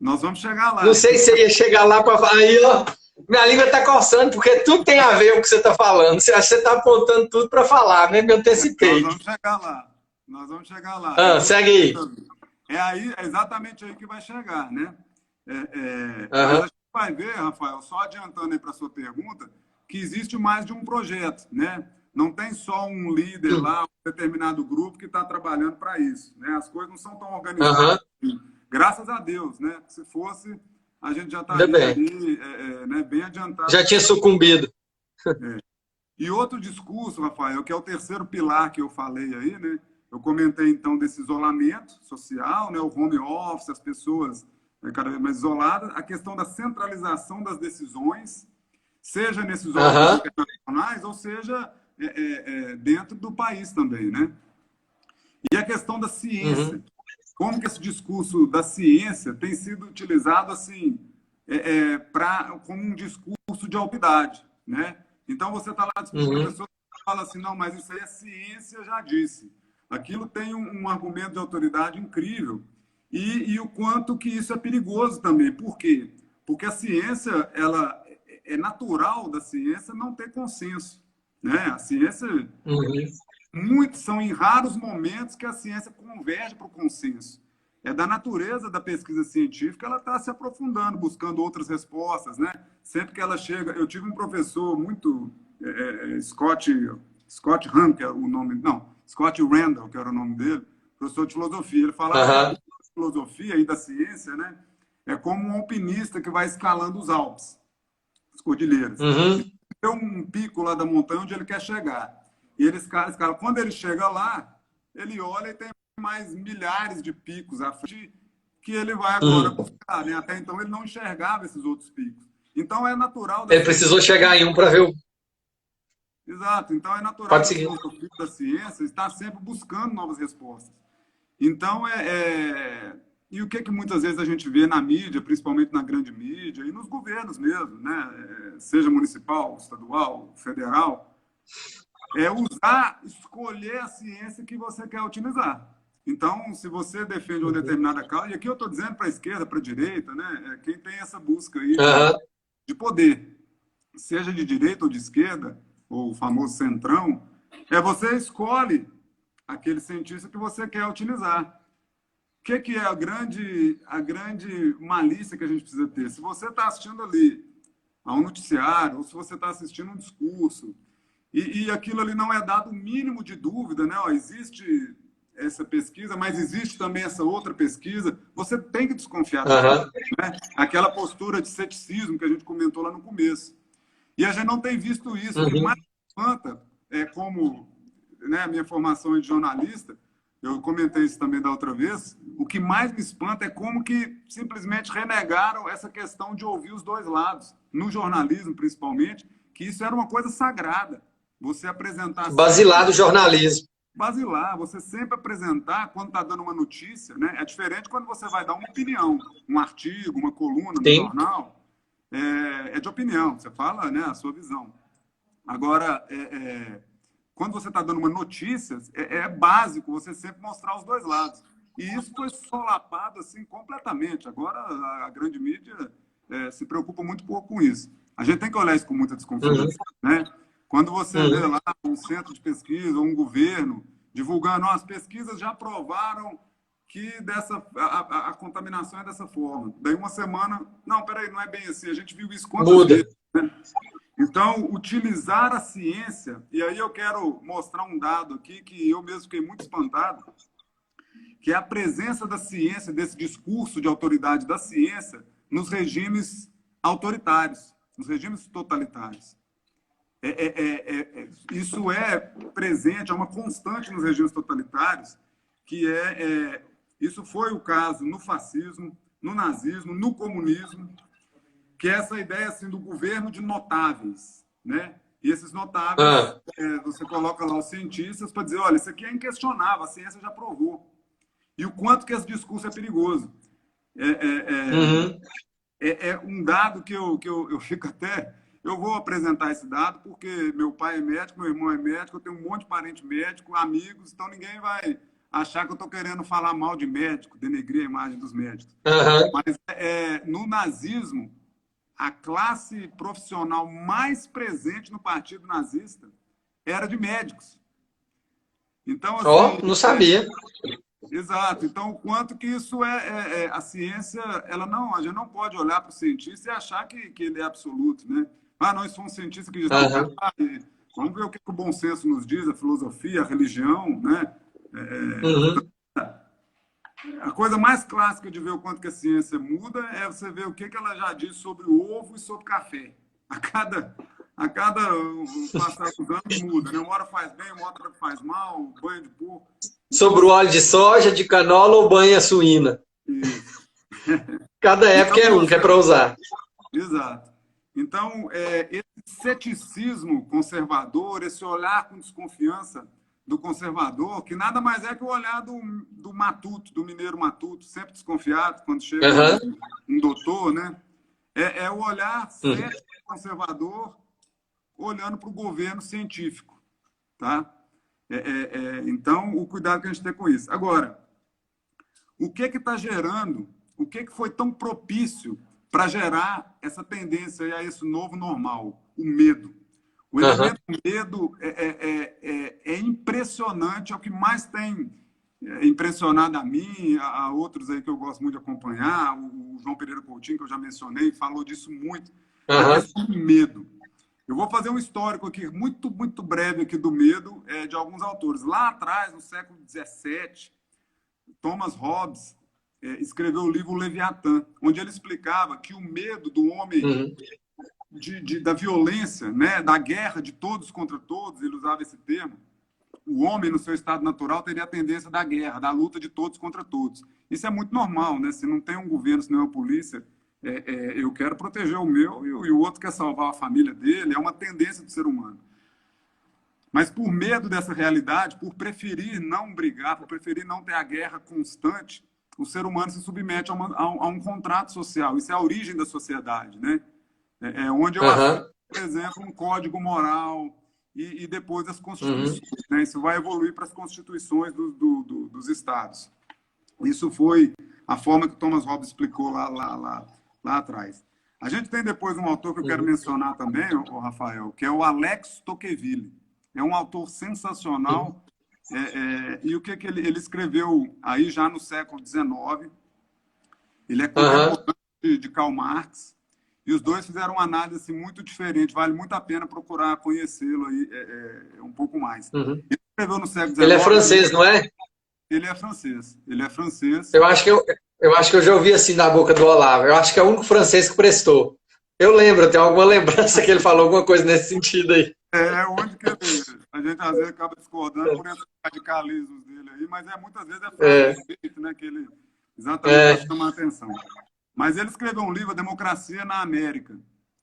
nós vamos chegar Não lá. sei se você ia chegar lá para falar. Aí, ó, minha língua está coçando, porque tudo tem a ver com o que você está falando. Você está apontando tudo para falar, né? Me Nós antecipei. vamos chegar lá. Nós vamos chegar lá. Eu Ah, estou segue aí. é exatamente aí que vai chegar, né? Mas a Aham. gente vai ver, Rafael, só adiantando aí para a sua pergunta, que existe mais de um projeto, né? Não tem só um líder lá, um determinado grupo que está trabalhando para isso, né? As coisas não são tão organizadas assim. Graças a Deus, né? Se fosse, a gente já Ainda estaria bem. ali, né, bem adiantado. Já tinha sucumbido. E outro discurso, Rafael, que é o terceiro pilar que eu falei aí, né? Eu comentei, então, desse isolamento social, né? O home office, as pessoas cada vez mais isoladas, a questão da centralização das decisões, seja nesses órgãos internacionais, ou seja, dentro do país também, né? E a questão da ciência. Como que esse discurso da ciência tem sido utilizado, assim, como um discurso de autoridade, né? Então, você está lá discutindo, a pessoa fala assim, não, mas isso aí a ciência já disse. Aquilo tem um argumento de autoridade incrível. E o quanto que isso é perigoso também. Por quê? Porque a ciência, ela é natural da ciência não ter consenso, né? A ciência, são em raros momentos que a ciência converge para o consenso. É da natureza da pesquisa científica, ela está se aprofundando, buscando outras respostas, né? Sempre que ela chega... Eu tive um professor muito... Scott Hahn, que é o nome... Não, Scott Randall, que era o nome dele, professor de filosofia. Ele falava que a filosofia e da ciência, né, é como um alpinista que vai escalando os Alpes, as cordilheiras. Tem um pico lá da montanha onde ele quer chegar. E ele escala. Quando ele chega lá, ele olha e tem mais milhares de picos à frente que ele vai agora buscar, né? Até então ele não enxergava esses outros picos. Então é natural... Ele precisou chegar em um para ver o... Exato. Então é natural da ciência estar sempre buscando novas respostas. Então, e o que muitas vezes a gente vê na mídia, principalmente na grande mídia, e nos governos mesmo, né? Seja municipal, estadual, federal, escolher a ciência que você quer utilizar. Então, se você defende uma determinada causa, e aqui eu estou dizendo para a esquerda, para a direita, né? Quem tem essa busca aí de poder, seja de direita ou de esquerda, ou o famoso centrão, você escolhe aquele cientista que você quer utilizar. O que é a grande malícia que a gente precisa ter? Se você está assistindo ali a um noticiário, ou se você está assistindo um discurso, e aquilo ali não é dado o mínimo de dúvida, né? Existe essa pesquisa, mas existe também essa outra pesquisa, você tem que desconfiar daquilo, né? Aquela postura de ceticismo que a gente comentou lá no começo. E a gente não tem visto isso. O que mais espanta como... Né, a minha formação é de jornalista, eu comentei isso também da outra vez, o que mais me espanta é como que simplesmente renegaram essa questão de ouvir os dois lados, no jornalismo principalmente, que isso era uma coisa sagrada. Você apresentar... Basilar do jornalismo. Basilar, você sempre apresentar quando está dando uma notícia, né? É diferente quando você vai dar uma opinião, um artigo, uma coluna no jornal, é de opinião, você fala, né, a sua visão. Agora, quando você está dando uma notícia, é básico você sempre mostrar os dois lados. E isso foi solapado assim, completamente. Agora, a grande mídia se preocupa muito pouco com isso. A gente tem que olhar isso com muita desconfiança. Né? Quando você vê lá um centro de pesquisa ou um governo divulgando, as pesquisas já provaram que a contaminação é dessa forma. Daí uma semana, não, peraí, não é bem assim. A gente viu isso quantas vezes, né? Então, utilizar a ciência, e aí eu quero mostrar um dado aqui que eu mesmo fiquei muito espantado, que é a presença da ciência, desse discurso de autoridade da ciência, nos regimes autoritários, nos regimes totalitários. Isso é presente, é uma constante nos regimes totalitários, que isso foi o caso no fascismo, no nazismo, no comunismo, que é essa ideia assim, do governo de notáveis, né? E esses notáveis, você coloca lá os cientistas para dizer, olha, isso aqui é inquestionável, a ciência já provou. E o quanto que esse discurso é perigoso. Um dado que eu fico até... Eu vou apresentar esse dado porque meu pai é médico, meu irmão é médico, eu tenho um monte de parente médico, amigos, então ninguém vai achar que eu estou querendo falar mal de médico, denegrir a imagem dos médicos. Mas no nazismo, a classe profissional mais presente no partido nazista era de médicos. Então, assim, não sabia. Exato. Então, o quanto que isso a ciência, a gente não pode olhar para o cientista e achar que ele é absoluto, né? Ah, não, isso foi um cientista que diz, não, Aham. vamos ver o que o bom senso nos diz, a filosofia, a religião, né? Uhum. A coisa mais clássica de ver o quanto que a ciência muda é você ver o que ela já diz sobre o ovo e sobre o café. A cada passar dos anos muda, né? Uma hora faz bem, uma hora faz mal, banho de porco. Então, Sobre o assim, óleo de soja, de canola ou banha suína. isso. Cada Então, época é um que é para usar. exato. Então, esse ceticismo conservador, esse olhar com desconfiança do conservador, que nada mais é que o olhar do matuto, do mineiro matuto, sempre desconfiado quando chega Aham. um doutor, né? É o olhar Uhum. cético conservador olhando para o governo científico, tá? Então, o cuidado que a gente tem com isso. Agora, o que está gerando, o que foi tão propício para gerar essa tendência a esse novo normal? O medo. O Aham. elemento medo é impressionante, é o que mais tem impressionado a mim, a outros aí que eu gosto muito de acompanhar, o João Pereira Coutinho, que eu já mencionei, falou disso muito, da Aham. questão do medo. Eu vou fazer um histórico aqui, muito, muito breve aqui do medo, de alguns autores. Lá atrás, no século XVII, Thomas Hobbes escreveu o livro Leviatã, onde ele explicava que o medo do homem Uhum. da violência, né, da guerra de todos contra todos, ele usava esse termo, o homem, no seu estado natural, teria a tendência da guerra, da luta de todos contra todos. Isso é muito normal, né? Se não tem um governo, se não é uma polícia, eu quero proteger o meu e o outro quer salvar a família dele, é uma tendência do ser humano. Mas por medo dessa realidade, por preferir não brigar, por preferir não ter a guerra constante, o ser humano se submete a um contrato social. Isso é a origem da sociedade, né? Onde eu assino, Aham. por exemplo, um código moral e depois as Uhum. constituições. Né? Isso vai evoluir para as constituições dos estados. Isso foi a forma que Thomas Hobbes explicou lá atrás. A gente tem depois um autor que eu quero Uhum. mencionar também, o Rafael, que é o Alex Tocqueville. É um autor Uhum. sensacional. E o que ele escreveu aí já no século XIX? Ele é Aham. contemporâneo de Karl Marx. E os dois fizeram uma análise muito diferente. Vale muito a pena procurar conhecê-lo aí um pouco mais. Uhum. Ele escreveu no século Ele é XIX. francês, não é? Ele é francês. Ele é francês. Eu acho que eu já ouvi assim da boca do Olavo. Eu acho que é o único francês que prestou. Eu lembro, eu tenho alguma lembrança que ele falou alguma coisa nesse sentido aí. Onde que a gente às vezes acaba discordando por esses radicalismos dele aí, mas muitas vezes é frase de É, efeito, né? Que ele, exatamente para é, chamar a atenção. Mas ele escreveu um livro, A Democracia na América.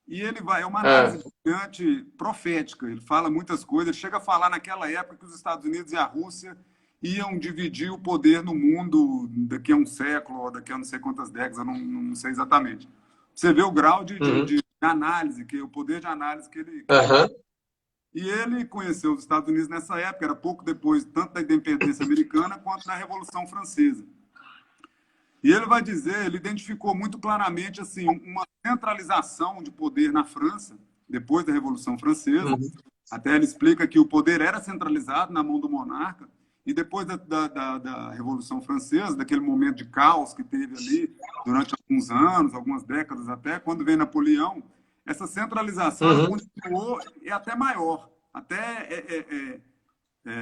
E é uma é. análise brilhante, profética. Ele fala muitas coisas. Ele chega a falar naquela época que os Estados Unidos e a Rússia iam dividir o poder no mundo daqui a um século, ou daqui a não sei quantas décadas, eu não sei exatamente. Você vê o grau Uhum. de análise, o poder de análise que ele Aham. tem. E ele conheceu os Estados Unidos nessa época, era pouco depois, tanto da independência americana quanto da Revolução Francesa. E ele vai dizer, ele identificou muito claramente assim uma centralização de poder na França, depois da Revolução Francesa. Uhum. Até ele explica que o poder era centralizado na mão do monarca, e depois da Revolução Francesa, daquele momento de caos que teve ali durante alguns anos, algumas décadas até, quando veio Napoleão, essa centralização ela Uhum. continuou e até maior, até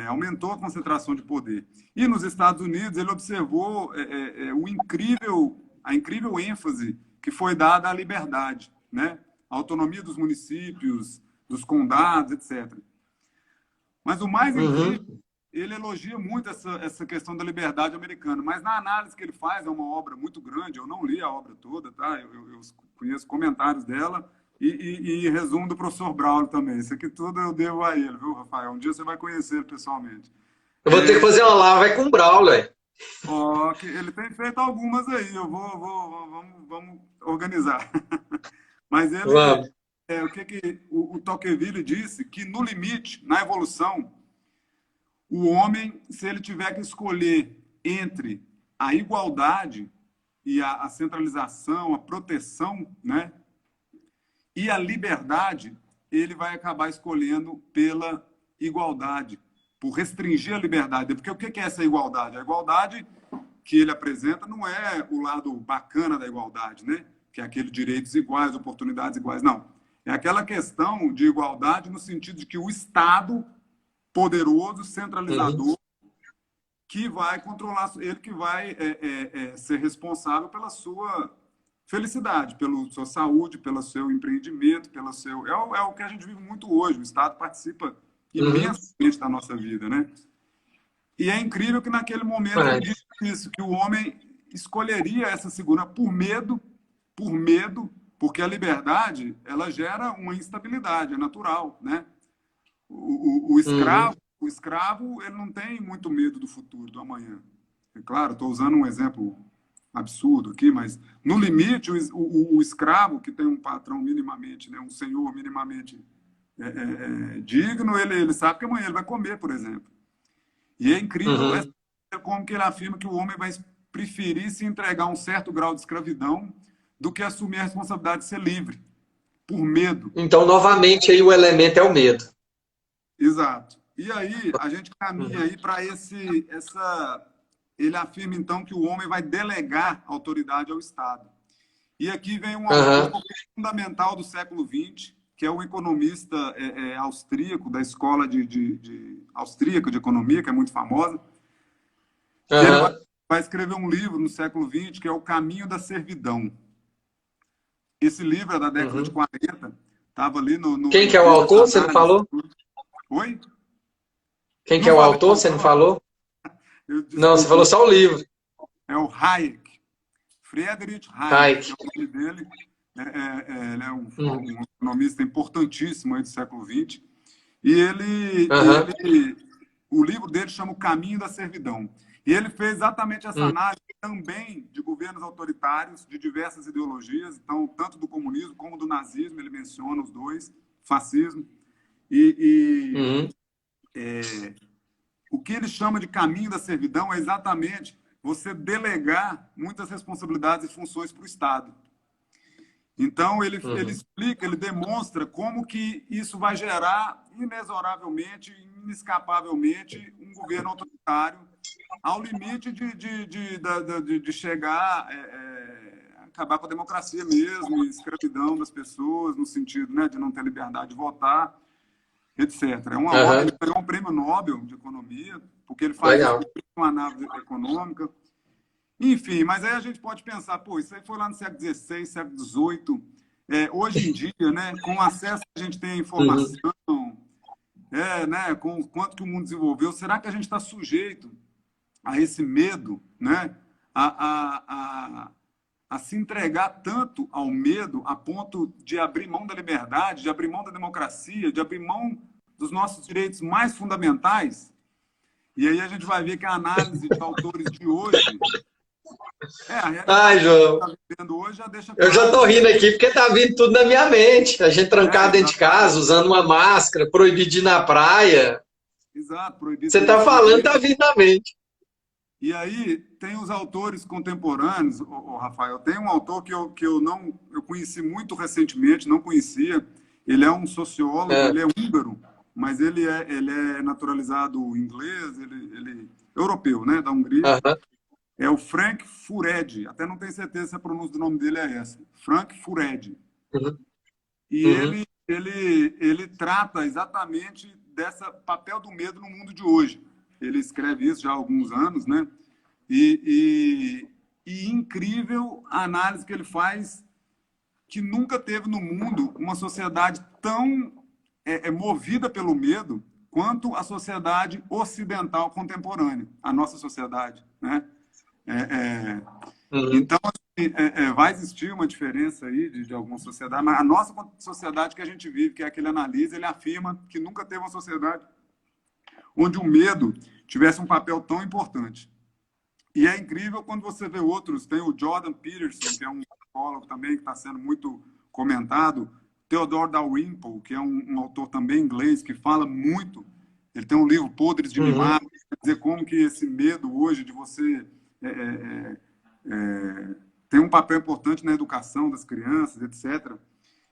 aumentou a concentração de poder. E nos Estados Unidos ele observou a incrível ênfase que foi dada à liberdade, né? A autonomia dos municípios, dos condados, etc. Mas o mais incrível, Uhum. ele elogia muito essa questão da liberdade americana, mas na análise que ele faz, é uma obra muito grande, eu não li a obra toda, tá? Eu conheço comentários dela e resumo do professor Braulio também. Isso aqui tudo eu devo a ele, viu, Rafael? Um dia você vai conhecer ele pessoalmente. Eu vou ter que fazer uma live vai com o Braulio, velho. Que ele tem feito algumas aí, vamos organizar. Mas ele, Vamos. o Tocqueville disse que no limite, na evolução, o homem, se ele tiver que escolher entre a igualdade e a centralização, a proteção, né, e a liberdade, ele vai acabar escolhendo pela igualdade, por restringir a liberdade. Porque o que é essa igualdade? A igualdade que ele apresenta não é o lado bacana da igualdade, né? Que é aquele direitos iguais, oportunidades iguais. Não. É aquela questão de igualdade no sentido de que o Estado poderoso, Uhum. centralizador, que vai controlar, ele que vai ser responsável pela sua felicidade, pela sua saúde, pelo seu empreendimento, pelo seu... É o que a gente vive muito hoje. O Estado participa Uhum. imensamente da nossa vida, né? E é incrível que naquele momento ele É. disse isso, que o homem escolheria essa segurança por medo, porque a liberdade ela gera uma instabilidade, é natural, né? Uhum. O escravo ele não tem muito medo do futuro, do amanhã. É claro, estou usando um exemplo absurdo aqui, mas no limite o escravo que tem um patrão minimamente, né, um senhor minimamente digno, ele sabe que amanhã ele vai comer, por exemplo. E é incrível Uhum. como que ele afirma que o homem vai preferir se entregar a um certo grau de escravidão do que assumir a responsabilidade de ser livre, por medo. Então, novamente, aí o elemento é o medo. Exato. E aí a gente caminha Uhum. aí para essa. Ele afirma então que o homem vai delegar a autoridade ao Estado. E aqui vem um autor Aham. fundamental do século XX, que é um economista austríaco da escola austríaca de economia, que é muito famosa, que ele Aham. vai escrever um livro no século XX que é O Caminho da Servidão. Esse livro é da década de Uhum. 40, estava ali Quem ele que é o fez essa autor? Você não análise. falou? Oi? Quem que Não é o falei o autor? Você não autor? falou? Não, você Desculpa, falou só o livro. é o Hayek. Friedrich Hayek, que é Hayek. o nome dele. Ele é Uhum. um economista importantíssimo aí do século XX. E Aham. o livro dele chama O Caminho da Servidão. E ele fez exatamente essa Uhum. análise também de governos autoritários de diversas ideologias, então tanto do comunismo como do nazismo, ele menciona os dois, fascismo. E, Uhum. o que ele chama de caminho da servidão é exatamente você delegar muitas responsabilidades e funções para o Estado. Então, ele Uhum. explica, ele demonstra como que isso vai gerar inexoravelmente, inescapavelmente, um governo autoritário ao limite de chegar acabar com a democracia mesmo, escravidão das pessoas, no sentido, né, de não ter liberdade de votar, etc. É uma obra, Aham. ele ganhou um prêmio Nobel de Economia, porque ele faz isso Legal. com uma análise econômica. Enfim, mas aí a gente pode pensar, pô, isso aí foi lá no século XVI, século XVIII. Hoje em dia, né, com o acesso que a gente tem à Uhum. informação, né, com o quanto que o mundo desenvolveu, será que a gente está sujeito a esse medo, né, a, a, a, a se entregar tanto ao medo a ponto de abrir mão da liberdade, de abrir mão da democracia, de abrir mão dos nossos direitos mais fundamentais? E aí a gente vai ver que a análise de autores de hoje a Ai, realidade que a gente João, está vivendo hoje já deixa eu já claro tô rindo isso. aqui porque tá vindo tudo na minha mente. A gente trancado dentro de casa, Exatamente. usando uma máscara, proibido de ir na praia. Exato, proibido Você de ir ao tá falando, tá cinema. vindo na mente. E aí tem os autores contemporâneos, Rafael. Tem um autor que eu não eu conheci muito recentemente, não conhecia. Ele é um sociólogo, É. ele é húngaro, mas ele é naturalizado inglês, ele europeu, né, da Hungria. Aham. É o Frank Furedi. Até não tenho certeza se a pronúncia do nome dele é essa. Frank Furedi. Uhum. E Uhum. ele trata exatamente desse papel do medo no mundo de hoje. Ele escreve isso já há alguns anos, né? E incrível a análise que ele faz, que nunca teve no mundo uma sociedade tão movida pelo medo quanto a sociedade ocidental contemporânea, a nossa sociedade, né? É, é, Uhum. então, assim, vai existir uma diferença aí de alguma sociedade, mas a nossa sociedade que a gente vive, que é aquele analisa, ele afirma que nunca teve uma sociedade onde o medo tivesse um papel tão importante. E é incrível quando você vê outros, tem o Jordan Peterson, que é um psicólogo também que está sendo muito comentado, Theodore Dalrymple, que é um autor também inglês, que fala muito, ele tem um livro Podres de Uhum. Mimar, quer dizer, como que esse medo hoje de você é, é, é, tem um papel importante na educação das crianças, etc.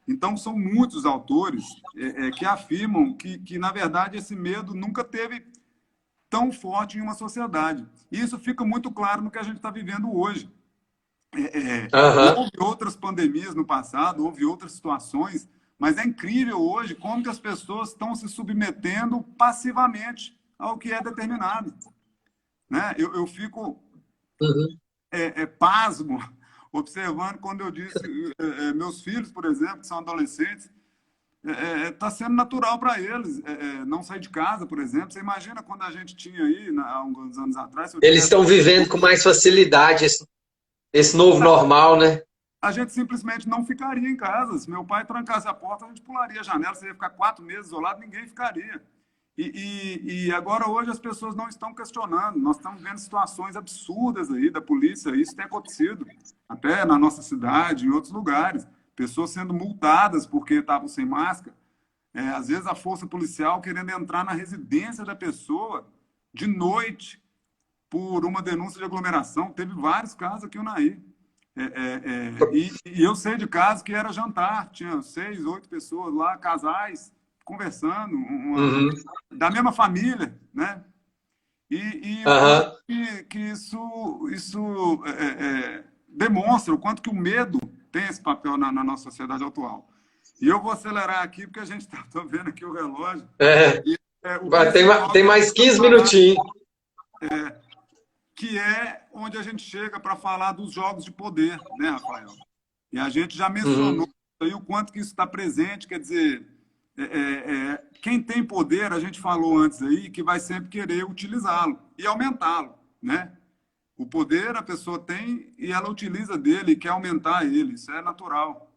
Então, são muitos autores que afirmam que, na verdade, esse medo nunca teve tão forte em uma sociedade. E isso fica muito claro no que a gente está vivendo hoje. Aham. Houve outras pandemias no passado, houve outras situações, Mas é incrível hoje como que as pessoas estão se submetendo passivamente ao que é determinado. Né? Eu fico Uhum. pasmo observando quando eu disse, meus filhos, por exemplo, que são adolescentes, está sendo natural para eles não sair de casa, por exemplo. Você imagina quando a gente tinha aí, há alguns anos atrás, se eu Eles tivesse... estão vivendo com mais facilidade esse novo normal, né? A gente simplesmente não ficaria em casa. Se meu pai trancasse a porta, a gente pularia a janela. Você ia ficar 4 meses isolado, ninguém ficaria. E agora, hoje, as pessoas não estão questionando. Nós estamos vendo situações absurdas aí da polícia. Isso tem acontecido até na nossa cidade, em outros lugares. Pessoas sendo multadas porque estavam sem máscara. Às vezes, a força policial querendo entrar na residência da pessoa de noite por uma denúncia de aglomeração. Teve vários casos aqui no Unaí. E eu sei de casos que era jantar, tinha 6, 8 pessoas lá, casais, conversando, Uhum. da mesma família, né? E eu Aham. acho que isso demonstra o quanto que o medo tem esse papel na nossa sociedade atual. E eu vou acelerar aqui, porque a gente está vendo aqui o relógio. É. E, o principal Tem mais 15 minutinhos. que é onde a gente chega para falar dos jogos de poder, né, Rafael? E a gente já mencionou Uhum. aí o quanto que isso está presente, quer dizer, quem tem poder, a gente falou antes aí, que vai sempre querer utilizá-lo e aumentá-lo, né? O poder a pessoa tem e ela utiliza dele e quer aumentar ele, isso é natural.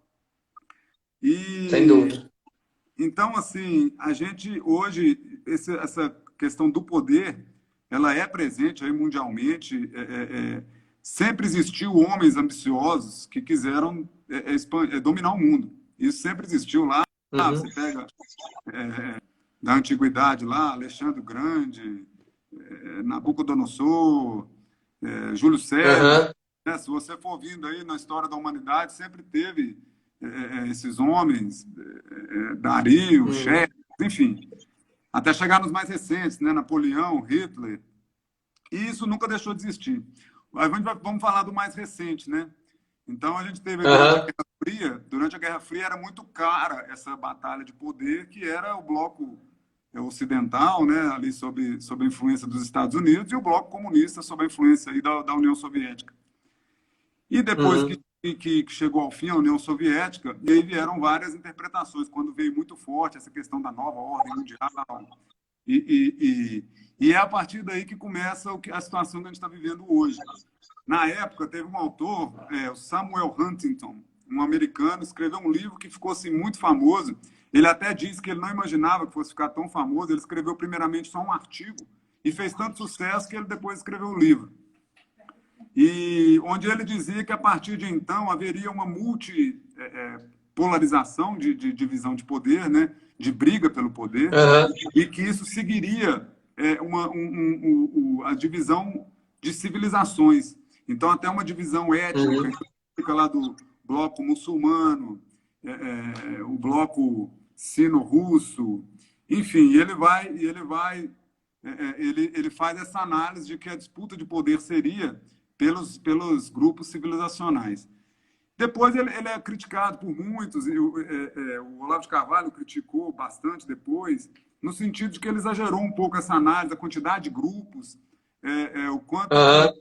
Sem E dúvida. então, assim, a gente hoje, essa questão do poder, ela é presente aí mundialmente. Sempre existiu homens ambiciosos que quiseram dominar o mundo. Isso sempre existiu lá. Uhum. Você pega da antiguidade lá, Alexandre o Grande, Nabucodonosor, Júlio César. Aham. Né? Se você for vindo aí na história da humanidade, sempre teve esses homens, Dario, Uhum. Xerxes, enfim, até chegar nos mais recentes, né? Napoleão, Hitler. E isso nunca deixou de existir. Vamos falar do mais recente, né? Então, a gente teve durante a Aham. Guerra Fria. Durante a Guerra Fria era muito cara essa batalha de poder, que era o bloco ocidental, né? Ali sob a influência dos Estados Unidos, e o bloco comunista sob a influência aí da União Soviética. E depois Uhum. que chegou ao fim a União Soviética, e aí vieram várias interpretações, quando veio muito forte essa questão da nova ordem mundial. E é a partir daí que começa a situação que a gente está vivendo hoje. Na época, teve um autor, o Samuel Huntington, um americano, escreveu um livro que ficou assim, muito famoso. Ele até disse que ele não imaginava que fosse ficar tão famoso. Ele escreveu primeiramente só um artigo e fez tanto sucesso que ele depois escreveu o livro. E onde ele dizia que a partir de então haveria uma multipolarização de divisão de poder, né? De briga pelo poder, Aham. e que isso seguiria a divisão de civilizações. Então, até uma divisão étnica, Uhum. que fica lá do bloco muçulmano, o bloco sino-russo, enfim, ele faz essa análise de que a disputa de poder seria pelos grupos civilizacionais. Depois ele é criticado por muitos, e o Olavo de Carvalho criticou bastante depois, no sentido de que ele exagerou um pouco essa análise, a quantidade de grupos, o quanto Aham.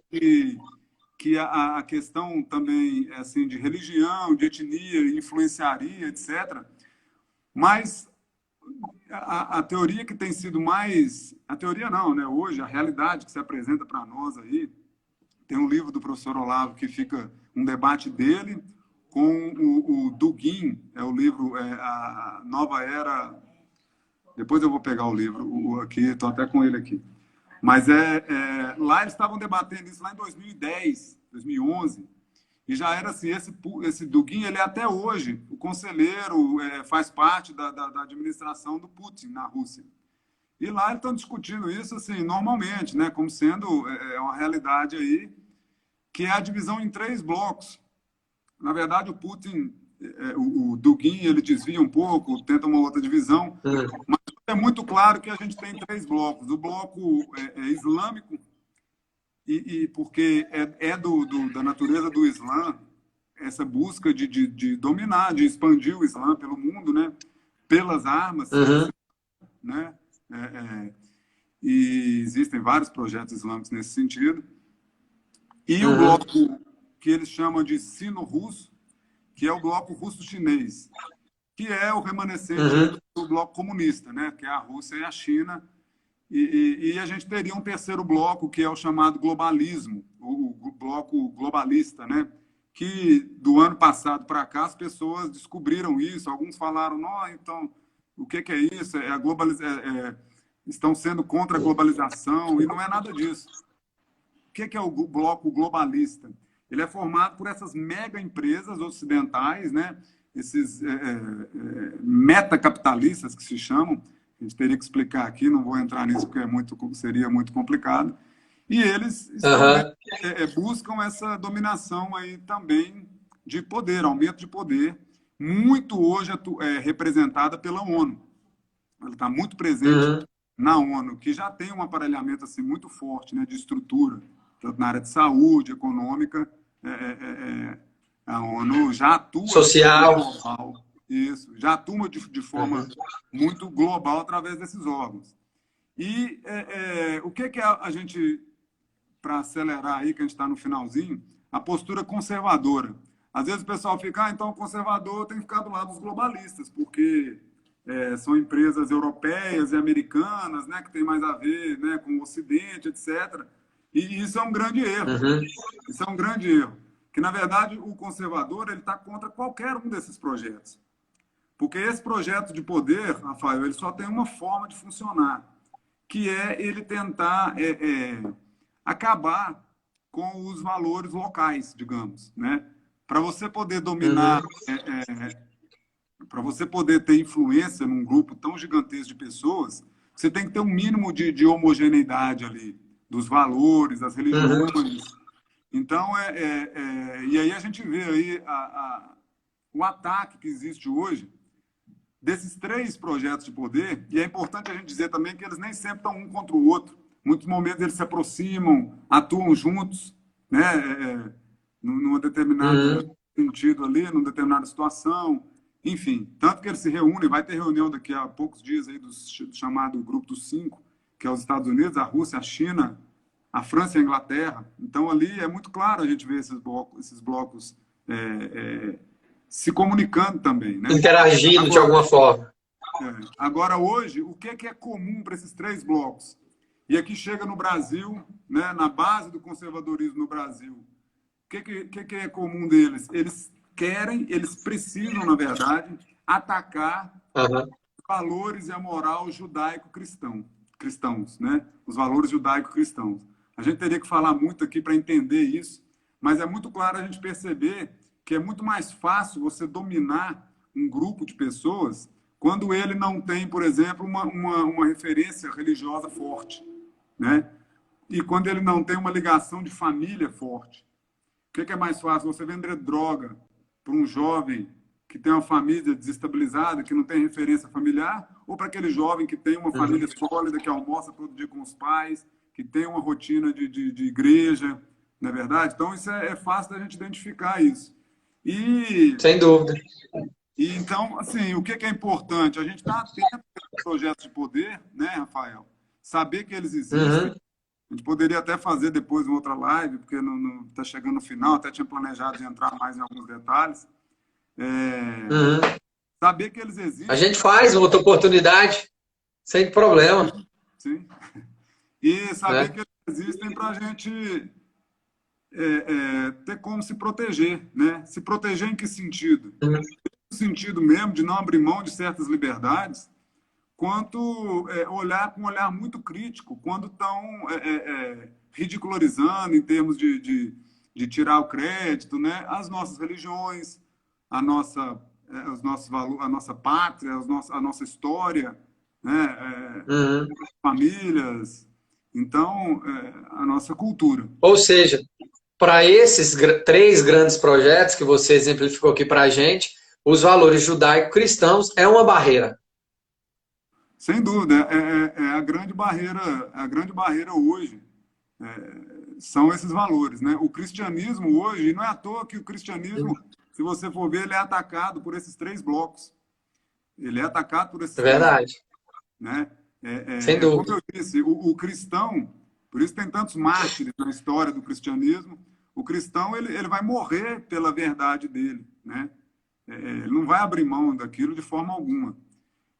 que a questão também assim, de religião, de etnia, influenciaria, etc. Mas a teoria que tem sido mais... A teoria não, né? Hoje, a realidade que se apresenta para nós aí, tem um livro do professor Olavo que fica um debate dele com o Dugin, o livro A Nova Era... Depois eu vou pegar o livro aqui, estou até com ele aqui. Mas lá eles estavam debatendo isso lá em 2010, 2011, e já era assim, esse Dugin, ele é até hoje o conselheiro, faz parte da administração do Putin na Rússia. E lá eles estão discutindo isso assim, normalmente, né, como sendo uma realidade aí, que é a divisão em 3 blocos. Na verdade, o Putin, o Dugin, ele desvia um pouco, tenta uma outra divisão, Uhum. mas é muito claro que a gente tem 3 blocos. O bloco islâmico, porque da natureza do Islã, essa busca de dominar, de expandir o Islã pelo mundo, né? Pelas armas, Uhum. né? E existem vários projetos islâmicos nesse sentido. E o Uhum. bloco que eles chamam de sino-russo, que é o bloco russo-chinês, que é o remanescente aí Uhum. do bloco comunista, né? Que é a Rússia e a China. E a gente teria um terceiro bloco, que é o chamado globalismo, o bloco globalista, né? Que do ano passado para cá as pessoas descobriram isso. Alguns falaram, não, então, o que é isso? É a estão sendo contra a globalização, e não é nada disso. O que é o bloco globalista? Ele é formado por essas mega empresas ocidentais, né? Esses metacapitalistas que se chamam. A gente teria que explicar aqui, não vou entrar nisso porque seria muito complicado. E eles Uhum. buscam essa dominação aí também de poder, aumento de poder, muito hoje representada pela ONU. Ela está muito presente Uhum. na ONU, que já tem um aparelhamento assim muito forte, né, de estrutura, tanto na área de saúde, econômica. A ONU já atua de forma Social. global, isso, já atua de forma Uhum. muito global através desses órgãos. E o que a gente, para acelerar aí, que a gente está no finalzinho, a postura conservadora. Às vezes o pessoal fica, então o conservador tem que ficar do lado dos globalistas, porque são empresas europeias e americanas, né, que tem mais a ver, né, com o Ocidente, etc. E isso é um grande erro. Uhum. Isso é um grande erro. Que, na verdade, o conservador ele está contra qualquer um desses projetos. Porque esse projeto de poder, Rafael, ele só tem uma forma de funcionar, que é ele tentar acabar com os valores locais, digamos, né? Para você poder dominar, Uhum. para você poder ter influência num grupo tão gigantesco de pessoas, você tem que ter um mínimo de homogeneidade ali, dos valores, das Uhum. religiões. Então, e aí a gente vê aí o ataque que existe hoje desses três projetos de poder, e é importante a gente dizer também que eles nem sempre estão um contra o outro. Em muitos momentos eles se aproximam, atuam juntos, né? Num determinado Uhum. sentido ali, numa determinada situação. Enfim, tanto que eles se reúnem, vai ter reunião daqui a poucos dias aí do chamado Grupo dos Cinco, que é os Estados Unidos, a Rússia, a China, a França e a Inglaterra. Então, ali é muito claro a gente ver esses blocos se comunicando também, né? Interagindo de Agora, alguma forma. agora hoje, o que é comum para esses três blocos? E aqui chega no Brasil, né, na base do conservadorismo no Brasil, o que é comum deles? Eles precisam, na verdade, atacar Uhum. os valores e a moral cristãos, né? Os valores judaico-cristãos. A gente teria que falar muito aqui para entender isso, mas é muito claro a gente perceber que é muito mais fácil você dominar um grupo de pessoas quando ele não tem, por exemplo, uma referência religiosa forte, né? E quando ele não tem uma ligação de família forte. O que é mais fácil? Você vender droga para um jovem que tem uma família desestabilizada, que não tem referência familiar, ou para aquele jovem que tem uma família sólida, que almoça todo dia com os pais, que tem uma rotina de igreja, não é verdade? Então, isso é fácil da gente identificar isso. E, Sem dúvida. então, assim, o que é importante? A gente está atento a projetos de poder, né, Rafael? Saber que eles existem. Uhum. A gente poderia até fazer depois uma outra live, porque está chegando no final, até tinha planejado de entrar mais em alguns detalhes. Uhum. Saber que eles A existem. gente faz outra oportunidade, sem problema, Sim. E saber né? que eles existem para a gente ter como se proteger, né? Se proteger em que sentido? Uhum. No sentido mesmo de não abrir mão de certas liberdades, quanto olhar com um olhar muito crítico quando estão ridicularizando em termos de tirar o crédito, né? As nossas religiões, a nossa, os nossos valores, a nossa pátria, a nossa história, né? Uhum. Famílias, então a nossa cultura. Ou seja, para esses três grandes projetos que você exemplificou aqui para a gente, os valores judaico-cristãos é uma barreira. Sem dúvida, a grande barreira hoje são esses valores, né? O cristianismo hoje, não é à toa que o cristianismo, se você for ver, ele é atacado por esses três blocos. Ele é atacado por esses É três blocos, verdade, né? sem Como dúvida. eu disse, o cristão, por isso tem tantos mártires na história do cristianismo, o cristão ele vai morrer pela verdade dele, né? Ele não vai abrir mão daquilo de forma alguma.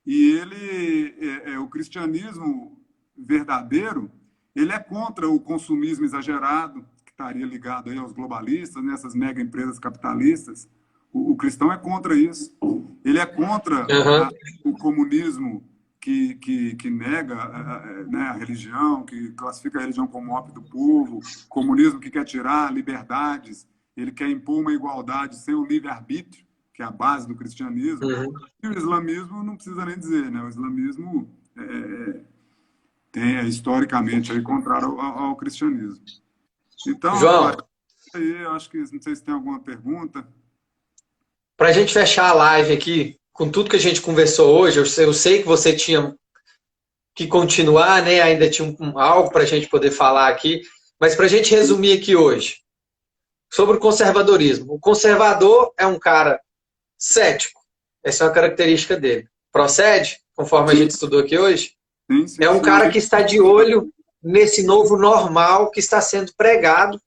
E o cristianismo verdadeiro, ele é contra o consumismo exagerado, que estaria ligado aí aos globalistas, nessas mega empresas capitalistas. O cristão é contra isso. Ele é contra Uhum. o comunismo que nega né, a religião, que classifica a religião como ópio do povo, comunismo que quer tirar liberdades, ele quer impor uma igualdade sem o livre-arbítrio, que é a base do cristianismo. Uhum. E o islamismo não precisa nem dizer, né? O islamismo é historicamente aí contrário ao cristianismo. Então, Rafael, João, aí eu acho que não sei se tem alguma pergunta. para a gente fechar a live aqui, com tudo que a gente conversou hoje, eu sei que você tinha que continuar, né? Ainda tinha algo para a gente poder falar aqui, mas para a gente resumir aqui hoje, sobre o conservadorismo. O conservador é um cara cético, essa é uma característica dele. Procede, conforme a Sim, gente estudou aqui hoje? sim, É sim, um sim. cara que está de olho nesse novo normal que está sendo pregado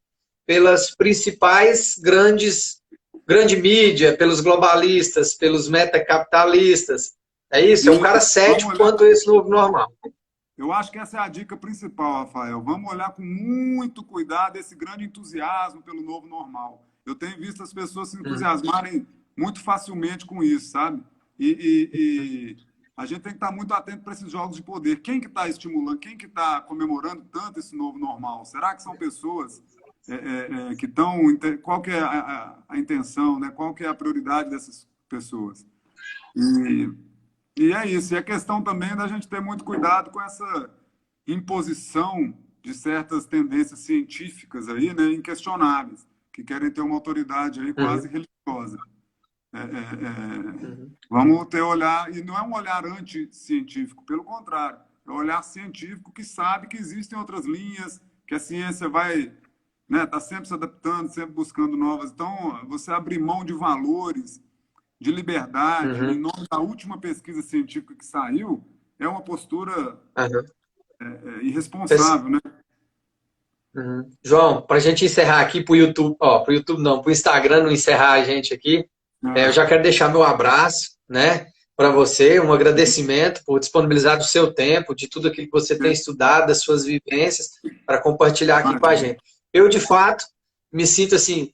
pelas principais grande mídia, pelos globalistas, pelos metacapitalistas. É isso? É um cara E vamos cético olhar. quanto a esse novo normal. Eu acho que essa é a dica principal, Rafael. Vamos olhar com muito cuidado esse grande entusiasmo pelo novo normal. Eu tenho visto as pessoas se entusiasmarem muito facilmente com isso, sabe? E a gente tem que estar muito atento para esses jogos de poder. Quem que está estimulando, quem que está comemorando tanto esse novo normal? Será que são pessoas que estão... Qual que é a intenção, né? Qual que é a prioridade dessas pessoas? E, e é isso. E a questão também da gente ter muito cuidado com essa imposição de certas tendências científicas aí, né, inquestionáveis, que querem ter uma autoridade aí quase Uhum, religiosa. uhum, Vamos ter olhar, e não é um olhar anticientífico, pelo contrário, é um olhar científico que sabe que existem outras linhas, que a ciência vai, né, tá sempre se adaptando, sempre buscando novas. Então, você abrir mão de valores, de liberdade, em uhum, nome da última pesquisa científica que saiu, é uma postura uhum. irresponsável, né? Uhum. João, para a gente encerrar aqui para o YouTube, ó, para o YouTube não, para o Instagram não encerrar a gente aqui, eu É, já quero deixar meu abraço, né, para você, um agradecimento por disponibilizar do seu tempo, de tudo aquilo que você tem estudado, das suas vivências, para compartilhar aqui com a imagina. gente. Eu, de fato, me sinto assim,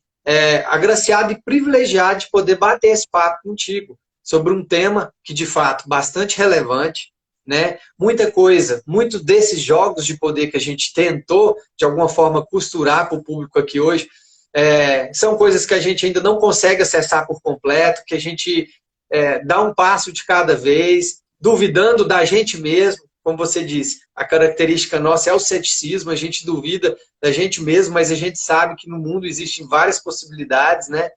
agraciado e privilegiado de poder bater esse papo contigo sobre um tema que, de fato, bastante relevante, né? Muita coisa, muitos desses jogos de poder que a gente tentou, de alguma forma, costurar para o público aqui hoje, são coisas que a gente ainda não consegue acessar por completo, que a gente dá um passo de cada vez, duvidando da gente mesmo, como você disse, a característica nossa é o ceticismo, a gente duvida da gente mesmo, mas a gente sabe que no mundo existem várias possibilidades, né?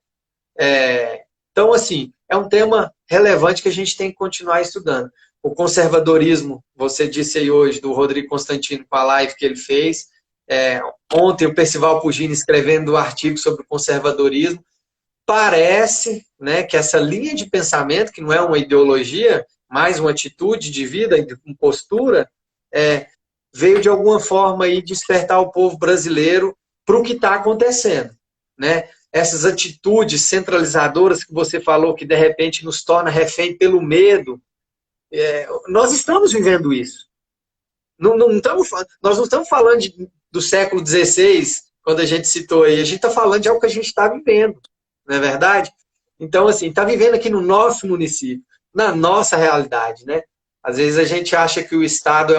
Então, assim, é um tema relevante que a gente tem que continuar estudando. O conservadorismo, você disse aí hoje, do Rodrigo Constantino, com a live que ele fez. Ontem, o Percival Pugini escrevendo um artigo sobre o conservadorismo. Parece, né, que essa linha de pensamento, que não é uma ideologia, mais uma atitude de vida, uma postura, veio de alguma forma aí despertar o povo brasileiro para o que está acontecendo, né? Essas atitudes centralizadoras que você falou que de repente nos torna refém pelo medo, nós estamos vivendo isso. Nós não estamos falando do século XVI, quando a gente citou aí, a gente está falando de algo que a gente está vivendo, não é verdade? Então, assim, está vivendo aqui no nosso município, na nossa realidade, né? Às vezes a gente acha que o Estado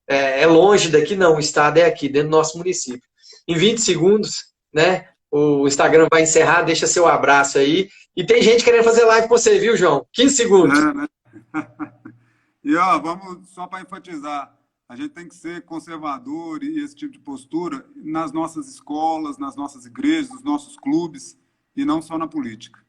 é longe daqui, não, o Estado é aqui, dentro do nosso município. Em 20 segundos, né? O Instagram vai encerrar, deixa seu abraço aí. E tem gente querendo fazer live com você, viu, João? 15 segundos. Né? E ó, vamos só para enfatizar, a gente tem que ser conservador e esse tipo de postura nas nossas escolas, nas nossas igrejas, nos nossos clubes e não só na política.